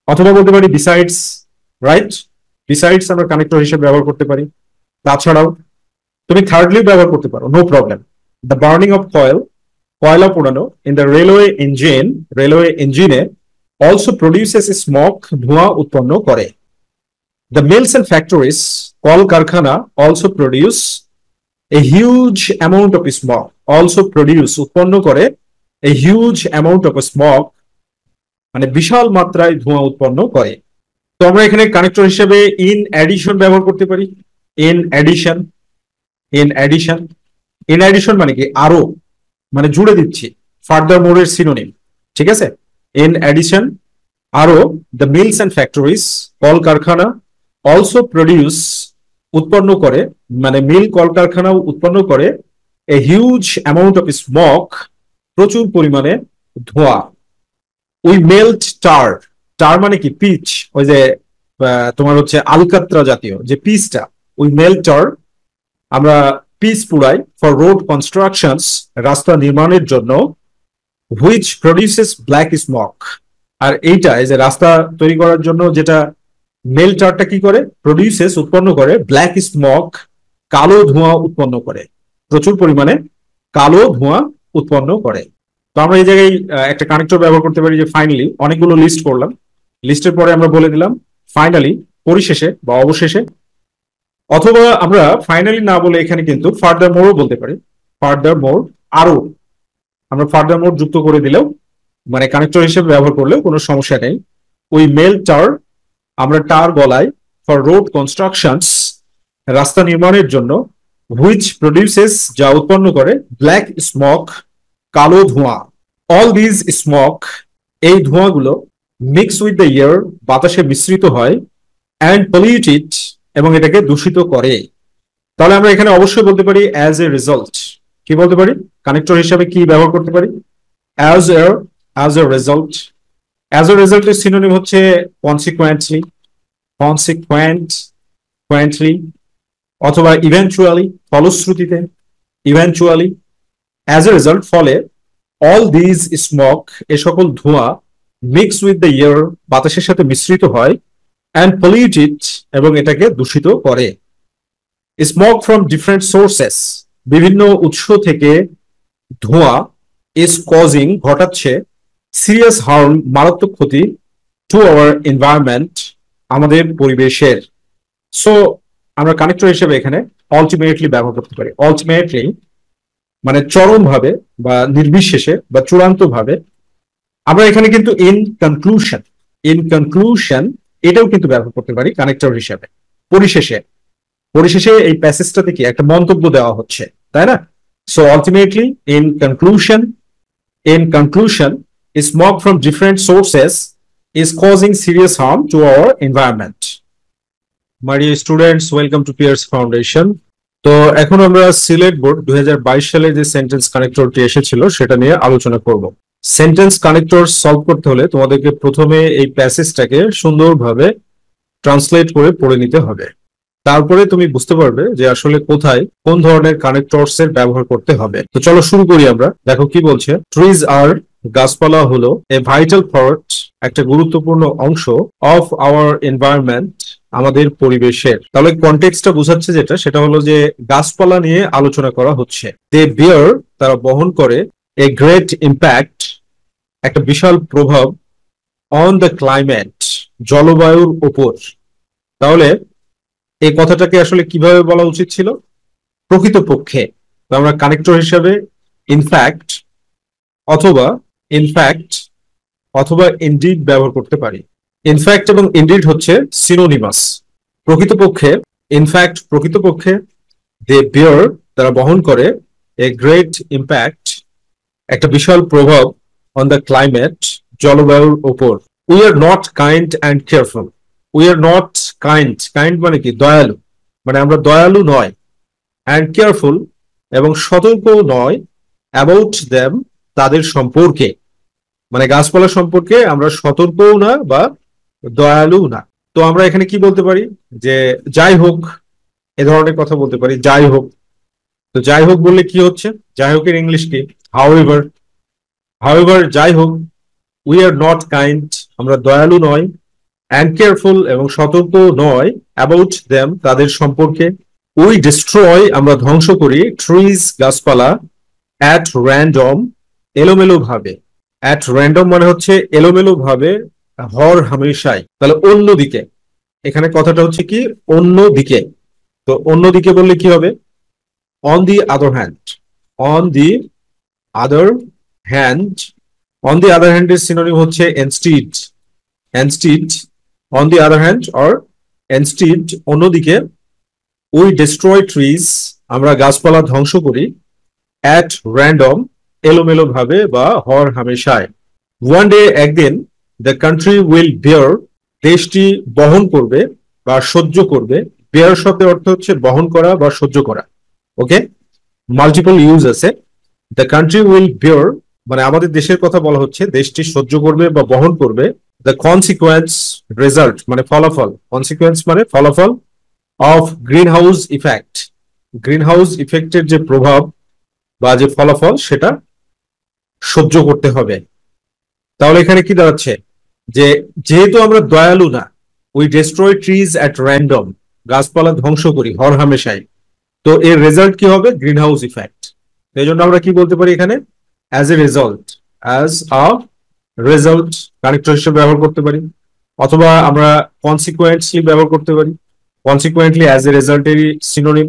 অথবা বলতে পারি বিসাইডস, রাইট? বিসাইডস আমরা কানেক্টর হিসেবে ব্যবহার করতে পারি। তাছাড়াও তুমি থার্ডলি ব্যবহার করতে পারো, no problem. The burning of coal, কয়লা পোড়ানো, in the railway engine, railway ইঞ্জিনে, অলসো প্রডিউসেস স্মোক, ধোঁয়া উৎপন্ন করে। দ্য মিলস এন্ড ফ্যাক্টরিজ, কল কারখানা, also produce a huge amount of smoke, also produce উৎপন্ন করে, a huge amount of smoke, মানে বিশাল মাত্রায় ধোঁয়া উৎপন্ন করে। তো আমরা এখানে কানেক্টর হিসেবে ইন অ্যাডিশন ব্যবহার করতে পারি। In addition, in addition, in addition মানে কি? আরো, মানে জুড়ে দিচ্ছি, ফার্দার মোরের সিনোনিম, ঠিক আছে? ইন অ্যাডিশন, আরো। দ্য মিলস অ্যান্ড ফ্যাক্টরিজ, কল কারখানা, অলসো প্রডিউস উৎপন্ন করে, মানে মিল কলকারখানাও উৎপন্ন করে, a huge amount of smoke, প্রচুর পরিমাণে ধোঁয়া। উই মেল্ট টার, টার মানে কি? পিচ, ওই যে তোমার হচ্ছে আলকাত্রা জাতীয় যে পিচটা, উই মেল্ট টার, আমরা পিচ পুড়াই, ফর রোড কনস্ট্রাকশনস, রাস্তা নির্মাণের জন্য, হুইচ প্রডিউসেস ব্ল্যাক স্মোক, আর এইটা এই যে রাস্তা তৈরি করার জন্য যেটা মেল্টারটা কি করে? প্রডিউসেস উৎপন্ন করে, ব্ল্যাক স্মোক, কালো ধোঁয়া উৎপন্ন করে, প্রচুর পরিমাণে কালো ধোঁয়া উৎপন্ন করে। তো আমরা এই জায়গায় একটা কানেক্টর ব্যবহার করতে পারি, যে ফাইনালি, অনেকগুলো লিস্ট করলাম, লিস্টের পরে আমরা বলে দিলাম ফাইনালি, পরিশেষে বা অবশেষে। অথবা আমরা ফাইনালি না বলে এখানে কিন্তু ফার্দার মোরও বলতে পারি, ফার্দার মোর, আরো। আমরা ফার্দার মোর যুক্ত করে দিলেও, মানে কানেক্টর হিসেবে ব্যবহার করলেও কোনো সমস্যা নেই। উই মেল টার, আমরা টার গলায়, ফর রোড কনস্ট্রাকশনস, রাস্তা নির্মাণের জন্য, হুইচ প্রডিউসেস যা উৎপন্ন করে ব্ল্যাক স্মোক কালো ধোঁয়া। অল দিজ স্মোক এই ধোঁয়াগুলো মিক্স উইথ দ্য এয়ার বাতাসে মিশ্রিত হয় অ্যান্ড পলিউট ইট এবং এটাকে দূষিত করে। তাহলে আমরা এখানে অবশ্যই বলতে পারি অ্যাজ এ রেজাল্ট। কি বলতে পারি? কানেক্টর হিসাবে কি ব্যবহার করতে পারি? As a result. As a রেজাল্টের সিনোনিম হচ্ছে কনসিকুয়েন্টলি, কনসিকুয়েন্টলি, অথবা ইভেন্চুয়ালি, ফলশ্রুতিতে, ইভেন্চুয়ালি। অ্যাজ এ রেজাল্ট ফলে অল দিজ স্মোক এ সকল ধোঁয়া মিক্স উইথ দ্য এয়ার বাতাসের সাথে মিশ্রিত হয় অ্যান্ড পলিউট ইট এবং এটাকে দূষিত করে। স্মোক ফ্রম ডিফারেন্ট সোর্সেস বিভিন্ন উৎস থেকে ধোঁয়া ইজ কজিং ঘটাচ্ছে সিরিয়াস হার্ম মারাত্মক ক্ষতি টু আওয়ার এনভায়রনমেন্ট আমাদের পরিবেশের। সো আমরা কানেক্টর হিসেবে এখানে আলটিমেটলি ব্যবহার করতে পারি। আলটিমেটলি মানে চরম ভাবে বা নির্বিশেষে বা চূড়ান্ত ভাবে। আমরা এখানে কিন্তু ইন কনক্লুশন এটাও কিন্তু ব্যবহার করতে পারি কানেক্টর হিসেবে। পরিশেষে, পরিশেষে এই প্যাসেজটাতে কি একটা মন্তব্য দেওয়া হচ্ছে, তাই না? So ultimately in conclusion smoke from different sources is causing serious harm to our environment. My dear students, welcome to Pierce Foundation. তো এখন আমরা সিলেট বোর্ড 2022 সালে যে সেন্টেন্স কানেক্টরটি এসেছিল সেটা নিয়ে আলোচনা করব। সেন্টেন্স কানেক্টর সলভ করতে হলে তোমাদেরকে প্রথমে এই প্যাসেজটাকে সুন্দরভাবে ট্রান্সলেট করে পড়ে নিতে হবে। তারপরে তুমি বুঝতে পারবে যে আসলে কোথায় কোন ধরনের কানেক্টরস এর ব্যবহার করতে হবে। তো চলো শুরু করি আমরা। দেখো কি বলছে, ট্রিজ আর গাছপালা হলো এ ভাইটাল পার্ট একটা গুরুত্বপূর্ণ অংশ অফ আওয়ার এনভায়রনমেন্ট আমাদের পরিবেশের। তাহলে কনটেক্সটটা বোঝাচ্ছে যেটা, সেটা হলো যে গাছপালা নিয়ে আলোচনা করা হচ্ছে। দে বিয়ার তারা বহন করে এ গ্রেট ইম্প্যাক্ট একটা বিশাল প্রভাব অন দ্য ক্লাইমেট জলবায়ুর উপর। তাহলে এই কথাটাকে আসলে কিভাবে বলা উচিত ছিল? প্রকৃতপক্ষে। তো আমরা কানেক্টর হিসাবে ইনফ্যাক্ট অথবা ইনডিড ব্যবহার করতে পারি। ইনফ্যাক্ট এবং ইনডিড হচ্ছে সিনোনিমাস। প্রকৃতপক্ষে, ইনফ্যাক্ট প্রকৃতপক্ষে, দে বিয়ার তারা বহন করে এ গ্রেট ইম্প্যাক্ট একটা বিশাল প্রভাব অন দ্য ক্লাইমেট জলবায়ুর উপর। We are not kind and careful. We are not kind মানে কি? দয়ালু, মানে আমরা দয়ালু নয়। অ্যান্ড কেয়ারফুল এবং সতর্ক নয় অ্যাবাউট দেম তাদের সম্পর্কে, মানে গাছপালা সম্পর্কে আমরা সতর্কও না বা দয়ালু না। তো আমরা এখানে কি বলতে পারি? যে যাই হোক, এ ধরনের কথা বলতে পারি, যাই হোক। তো যাই হোক বললে কি হচ্ছে? যাই হোকের ইংলিশ কি? হাউএভার, যাই হোক। উই আর নট কাইন্ড আমরা দয়ালু নয়, অ্যান্ড কেয়ারফুল এবং সতর্ক নয় অ্যাবাউট দেম তাদের সম্পর্কে। উই ডিস্ট্রয় আমরা ধ্বংস করি ট্রিজ গাছপালা অ্যাট র্যান্ডম এলোমেলো ভাবে। অ্যাট র্যান্ডম মানে হচ্ছে এলোমেলো ভাবে, হর হামেশাই। তাহলে অন্যদিকে, এখানে কথাটা হচ্ছে কি? অন্যদিকে। তো অন্যদিকে বললে কি হবে? On the other hand. On the other hand. On the other hand এর সিনোনিম হচ্ছে instead. On the other hand or instead অন্যদিকে। উই ডিস্ট্রয় ট্রিজ আমরা গাছপালা ধ্বংস করি অ্যাট র্যান্ডম এলোমেলো ভাবে বা হর হামেশায়। ওয়ান ডে একদিন দ্য কান্ট্রি উইল বিয়ার দেশটি বহন করবে বা সহ্য করবে। বিয়ার শব্দের অর্থ হচ্ছে বহন করা বা সহ্য করা। ওকে, মাল্টিপল ইউজ আছে। দ্য কান্ট্রি উইল বিয়ার মানে আমাদের দেশের কথা বলা হচ্ছে, দেশটি সহ্য করবে বা বহন করবে। দ্য কনসিকুয়েন্স রেজাল্ট মানে ফলাফল, কনসিকুয়েন্স মানে ফলাফল of greenhouse effect, greenhouse ইফেক্টের যে প্রভাব বা যে ফলাফল সেটা সহ্য করতে হবে। তাহলে এখানে কি দাঁড়াচ্ছে? যে যেহেতু আমরা দয়ালু না, we destroy trees at random গাছপালা ধ্বংস করি হর হামেশাই, তো এর রেজাল্ট কি হবে? Green house effect. এই জন্য আমরা কি বলতে পারি এখানে? As a result, as a result connector হিসেবে ব্যবহার করতে পারি, অথবা আমরা কনসিকুয়েন্টলি ব্যবহার করতে পারি। কনসিকুয়েন্টলি অ্যাজ এ রেজাল্টেরই সিনোনিম।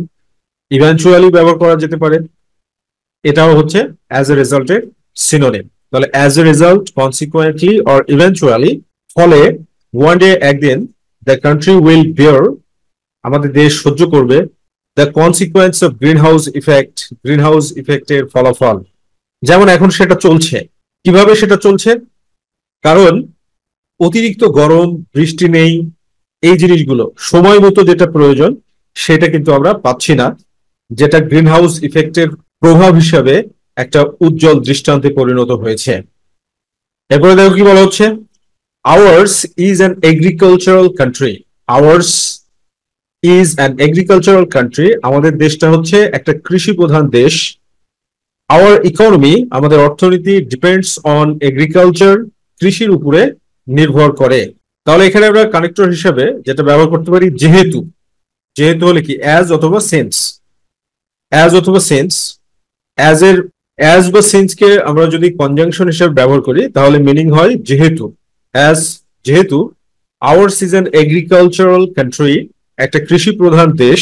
ইভেন্চুয়ালি ব্যবহার করা যেতে পারে, এটাও হচ্ছে অ্যাজ এ রেজাল্টের সিনোনিম। তাহলে as a result, consequently or eventually ফলে, ওয়ান ডে একদিন দ্য কান্ট্রি উইল বিয়ার আমাদের দেশ সহ্য করবে the consequence of greenhouse ইফেক্টের ফলাফল। যেমন এখন সেটা চলছে। কিভাবে সেটা চলছে? কারণ অতিরিক্ত গরম, বৃষ্টি নেই, এই জিনিসগুলো সময় মতো যেটা প্রয়োজন সেটা কিন্তু আমরা পাচ্ছি না, যেটা গ্রিন হাউস ইফেক্টের প্রভাব হিসাবে একটা উজ্জ্বল দৃষ্টান্তে পরিণত হয়েছে। এরপরে দেখো কি বলা হচ্ছে, hours is an agricultural country. Hours is an agricultural country, আমাদের দেশটা হচ্ছে একটা কৃষি প্রধান দেশ। আওয়ার ইকোনমি, আমাদের অর্থনীতি, ডিপেন্ডস অন এগ্রিকালচার, কৃষির উপরে নির্ভর করে। তাহলে এখানে আমরা কানেক্টর হিসেবে যেটা ব্যবহার করতে পারি যেহেতু। যেহেতু হলে কি অ্যাজ অথবা সেন্স। অ্যাজ অথবা সেন্স, অ্যাজ বা সিন্সকে আমরা যদি কনজাংশন হিসেবে ব্যবহার করি তাহলে মিনিং হয় যেহেতু। অ্যাজ, যেহেতু, hours is an agricultural country, একটা কৃষি প্রধান দেশ।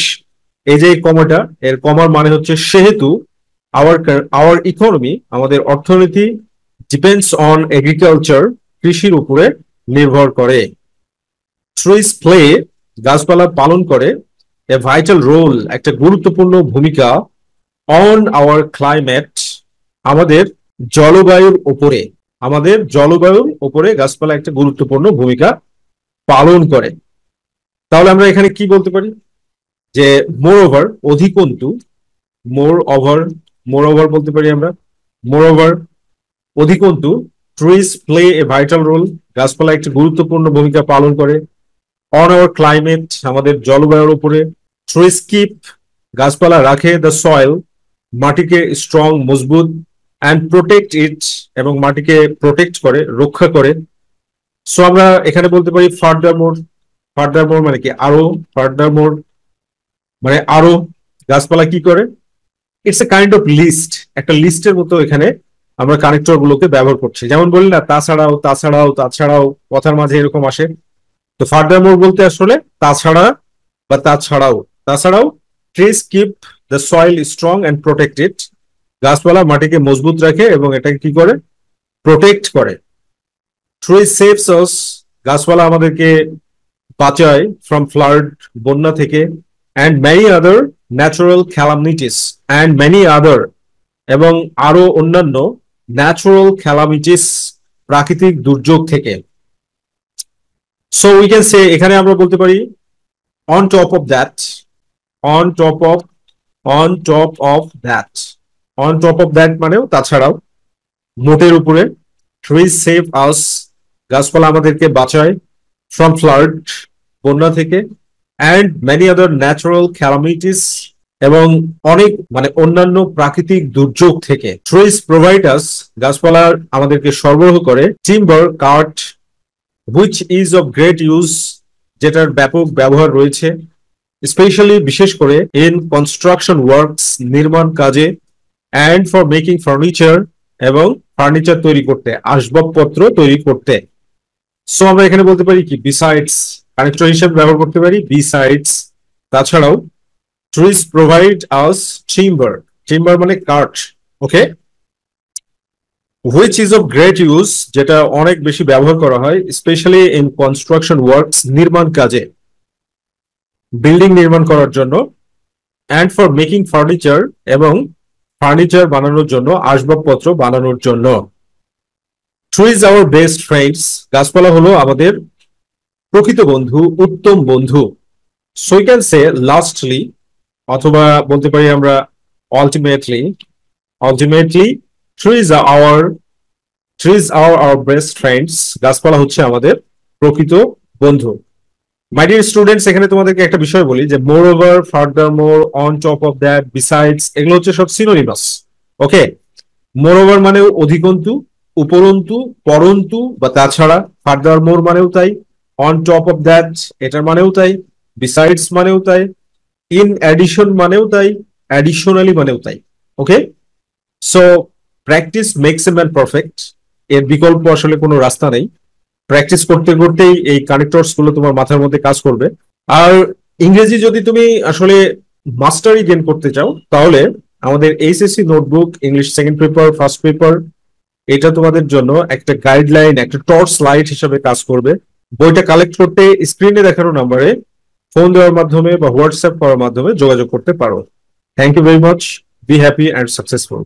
এই যে কমাটা, এর কমার মানে হচ্ছে সেহেতু আওয়ার ইকোনমি, আমাদের অর্থনীতি, ডিপেন্ডস অন এগ্রিকালচার, কৃষির উপরে নির্ভর করে। ট্রিজ প্লে, গাছপালা পালন করে, এ ভাইটাল রোল, একটা গুরুত্বপূর্ণ ভূমিকা, অন আওয়ার ক্লাইমেট, আমাদের জলবায়ুর উপরে। আমাদের জলবায়ুর উপরে গাছপালা একটা গুরুত্বপূর্ণ ভূমিকা পালন করে। তাহলে আমরা এখানে কি বলতে পারি যে মোর ওভার, অধিকন্তু, মোর ওভার বলতে পারি আমরা, মোর ওভার, অধিকন্তু, trees play a vital role, গাছপালা একটা গুরুত্বপূর্ণ ভূমিকা পালন করে, অন আওয়ার ক্লাইমেট, আমাদের জলবায়ুর উপরে, ট্রিজ কিপ, গাছপালা রাখে, দ্য সয়েল, মাটিকে স্ট্রং, মজবুত, অ্যান্ড প্রোটেক্ট ইট, এবং মাটিকে প্রোটেক্ট করে, রক্ষা করে। সো আমরা এখানে বলতে পারি ফার্দারমোর। ফার্দারমোর মানে কি আরো, ফার্দারমোর মানে আরো, গাছপালা কি করে, it's a kind of list, একটা লিস্টের মতো এখানে আমরা কানেক্টর গুলোকে ব্যবহার করছি। যেমন বলি না তাছাড়াও, তাছাড়াও, তাছাড়াও, কথার মাঝে এরকম আসে। তো ফার্দারমোর বলতে আসলে তাছাড়া বা তাছাড়াও। তাছাড়াও trees keep the soil strong and protected, গাছপালা মাটিকে মজবুত রাখে এবং এটাকে কি করে, প্রোটেক্ট করে। ট্রিজ সেভস আস, গাছপালা আমাদেরকে বাঁচায়, ফ্রম ফ্লাড, বন্যা থেকে, and many other natural calamities, and many other, এবং আরো অন্যান্য ন্যাচারাল ক্যালামিটিস, প্রাকৃতিক দুর্যোগ থেকে। সো উই ক্যান সে, এখানে আমরা বলতে পারি on top of that, on top of, on top of that, on top of that মানেও তাছাড়াও, মোটের উপরে। ট্রিজ সেভ আস, গাছপালা আমাদেরকে বাঁচায়, ফ্রম ফ্লাড, বন্যা থেকে, and many other natural calamities, এবং অনেক মানে অন্যান্য প্রাকৃতিক দুর্যোগ থেকে। ট্রিজ প্রোভাইড আস, গাছপালা আমাদেরকে সরবরাহ করে, টিম্বার, কাঠ, which is of great use, যেটার ব্যাপক ব্যবহার রয়েছে, স্পেশালি বিশেষ করে, ইন কনস্ট্রাকশন ওয়ার্কস, নির্মাণ কাজে, অ্যান্ড ফর মেকিং ফার্নিচার, এবং ফার্নিচার তৈরি করতে, আসবাবপত্র তৈরি করতে। সো আমরা এখানে বলতে পারি কি বিসাইডস, কানেক্টর হিসেবে ব্যবহার করতে পারি বিসাইডস, তাছাড়াও। Trees provide us timber, timber মানে কাঠ, okay. Which is of great use, যেটা অনেক বেশি ব্যবহার করা হয়, স্পেশালি ইন কনস্ট্রাকশন ওয়ার্কস, নির্মাণ কাজে, বিল্ডিং নির্মাণ করার জন্য, অ্যান্ড ফর মেকিং ফার্নিচার, এবং ফার্নিচার বানানোর জন্য, আসবাবপত্র বানানোর জন্য। ট্রিজ আওয়ার বেস্ট ফ্রেন্ডস, গাছপালা হলো আমাদের প্রকৃত বন্ধু, উত্তম বন্ধু। So we can say lastly, অথবা বলতে পারি আমরা ultimately, ultimately trees are our best friends, গাছপালা হচ্ছে আমাদের প্রকৃত বন্ধু। মাই ডিয়ার স্টুডেন্টস, এখানে তোমাদেরকে একটা বিষয় বলি যে মোর over, further more, on top of that, besides, এগুলো হচ্ছে সব সিনোনিমাস, ওকে। মোর ওভার মানেও অধিকন্তু, উপরন্তু, পরন্তু বা তাছাড়া, ফার্দার মোর মানেও তাই, অন টপ অফ দ্যাট এটার মানেও তাই, বিসাইডস মানেও তাই, ইন অ্যাডিশন মানেও তাই, অ্যাডিশনালি মানেও তাই, okay. So practice makes a man perfect, এর বিকল্প আসলে কোনো রাস্তা নেই। প্র্যাকটিস করতে করতেই এই কানেক্টরস গুলো তোমার মাথার মধ্যে কাজ করবে। আর ইংরেজি যদি তুমি আসলে মাস্টারি গেইন করতে চাও তাহলে আমাদের HSC notebook, English second paper, first paper, এটা তোমাদের জন্য একটা গাইডলাইন, একটা টর্চ লাইট হিসেবে কাজ করবে। বইটা কালেক্ট করতে স্ক্রিনে দেখানো নাম্বারে ফোন দেওয়ার মাধ্যমে বা হোয়াটসঅ্যাপ করার মাধ্যমে যোগাযোগ করতে পারো। Thank you very much. Be happy and successful.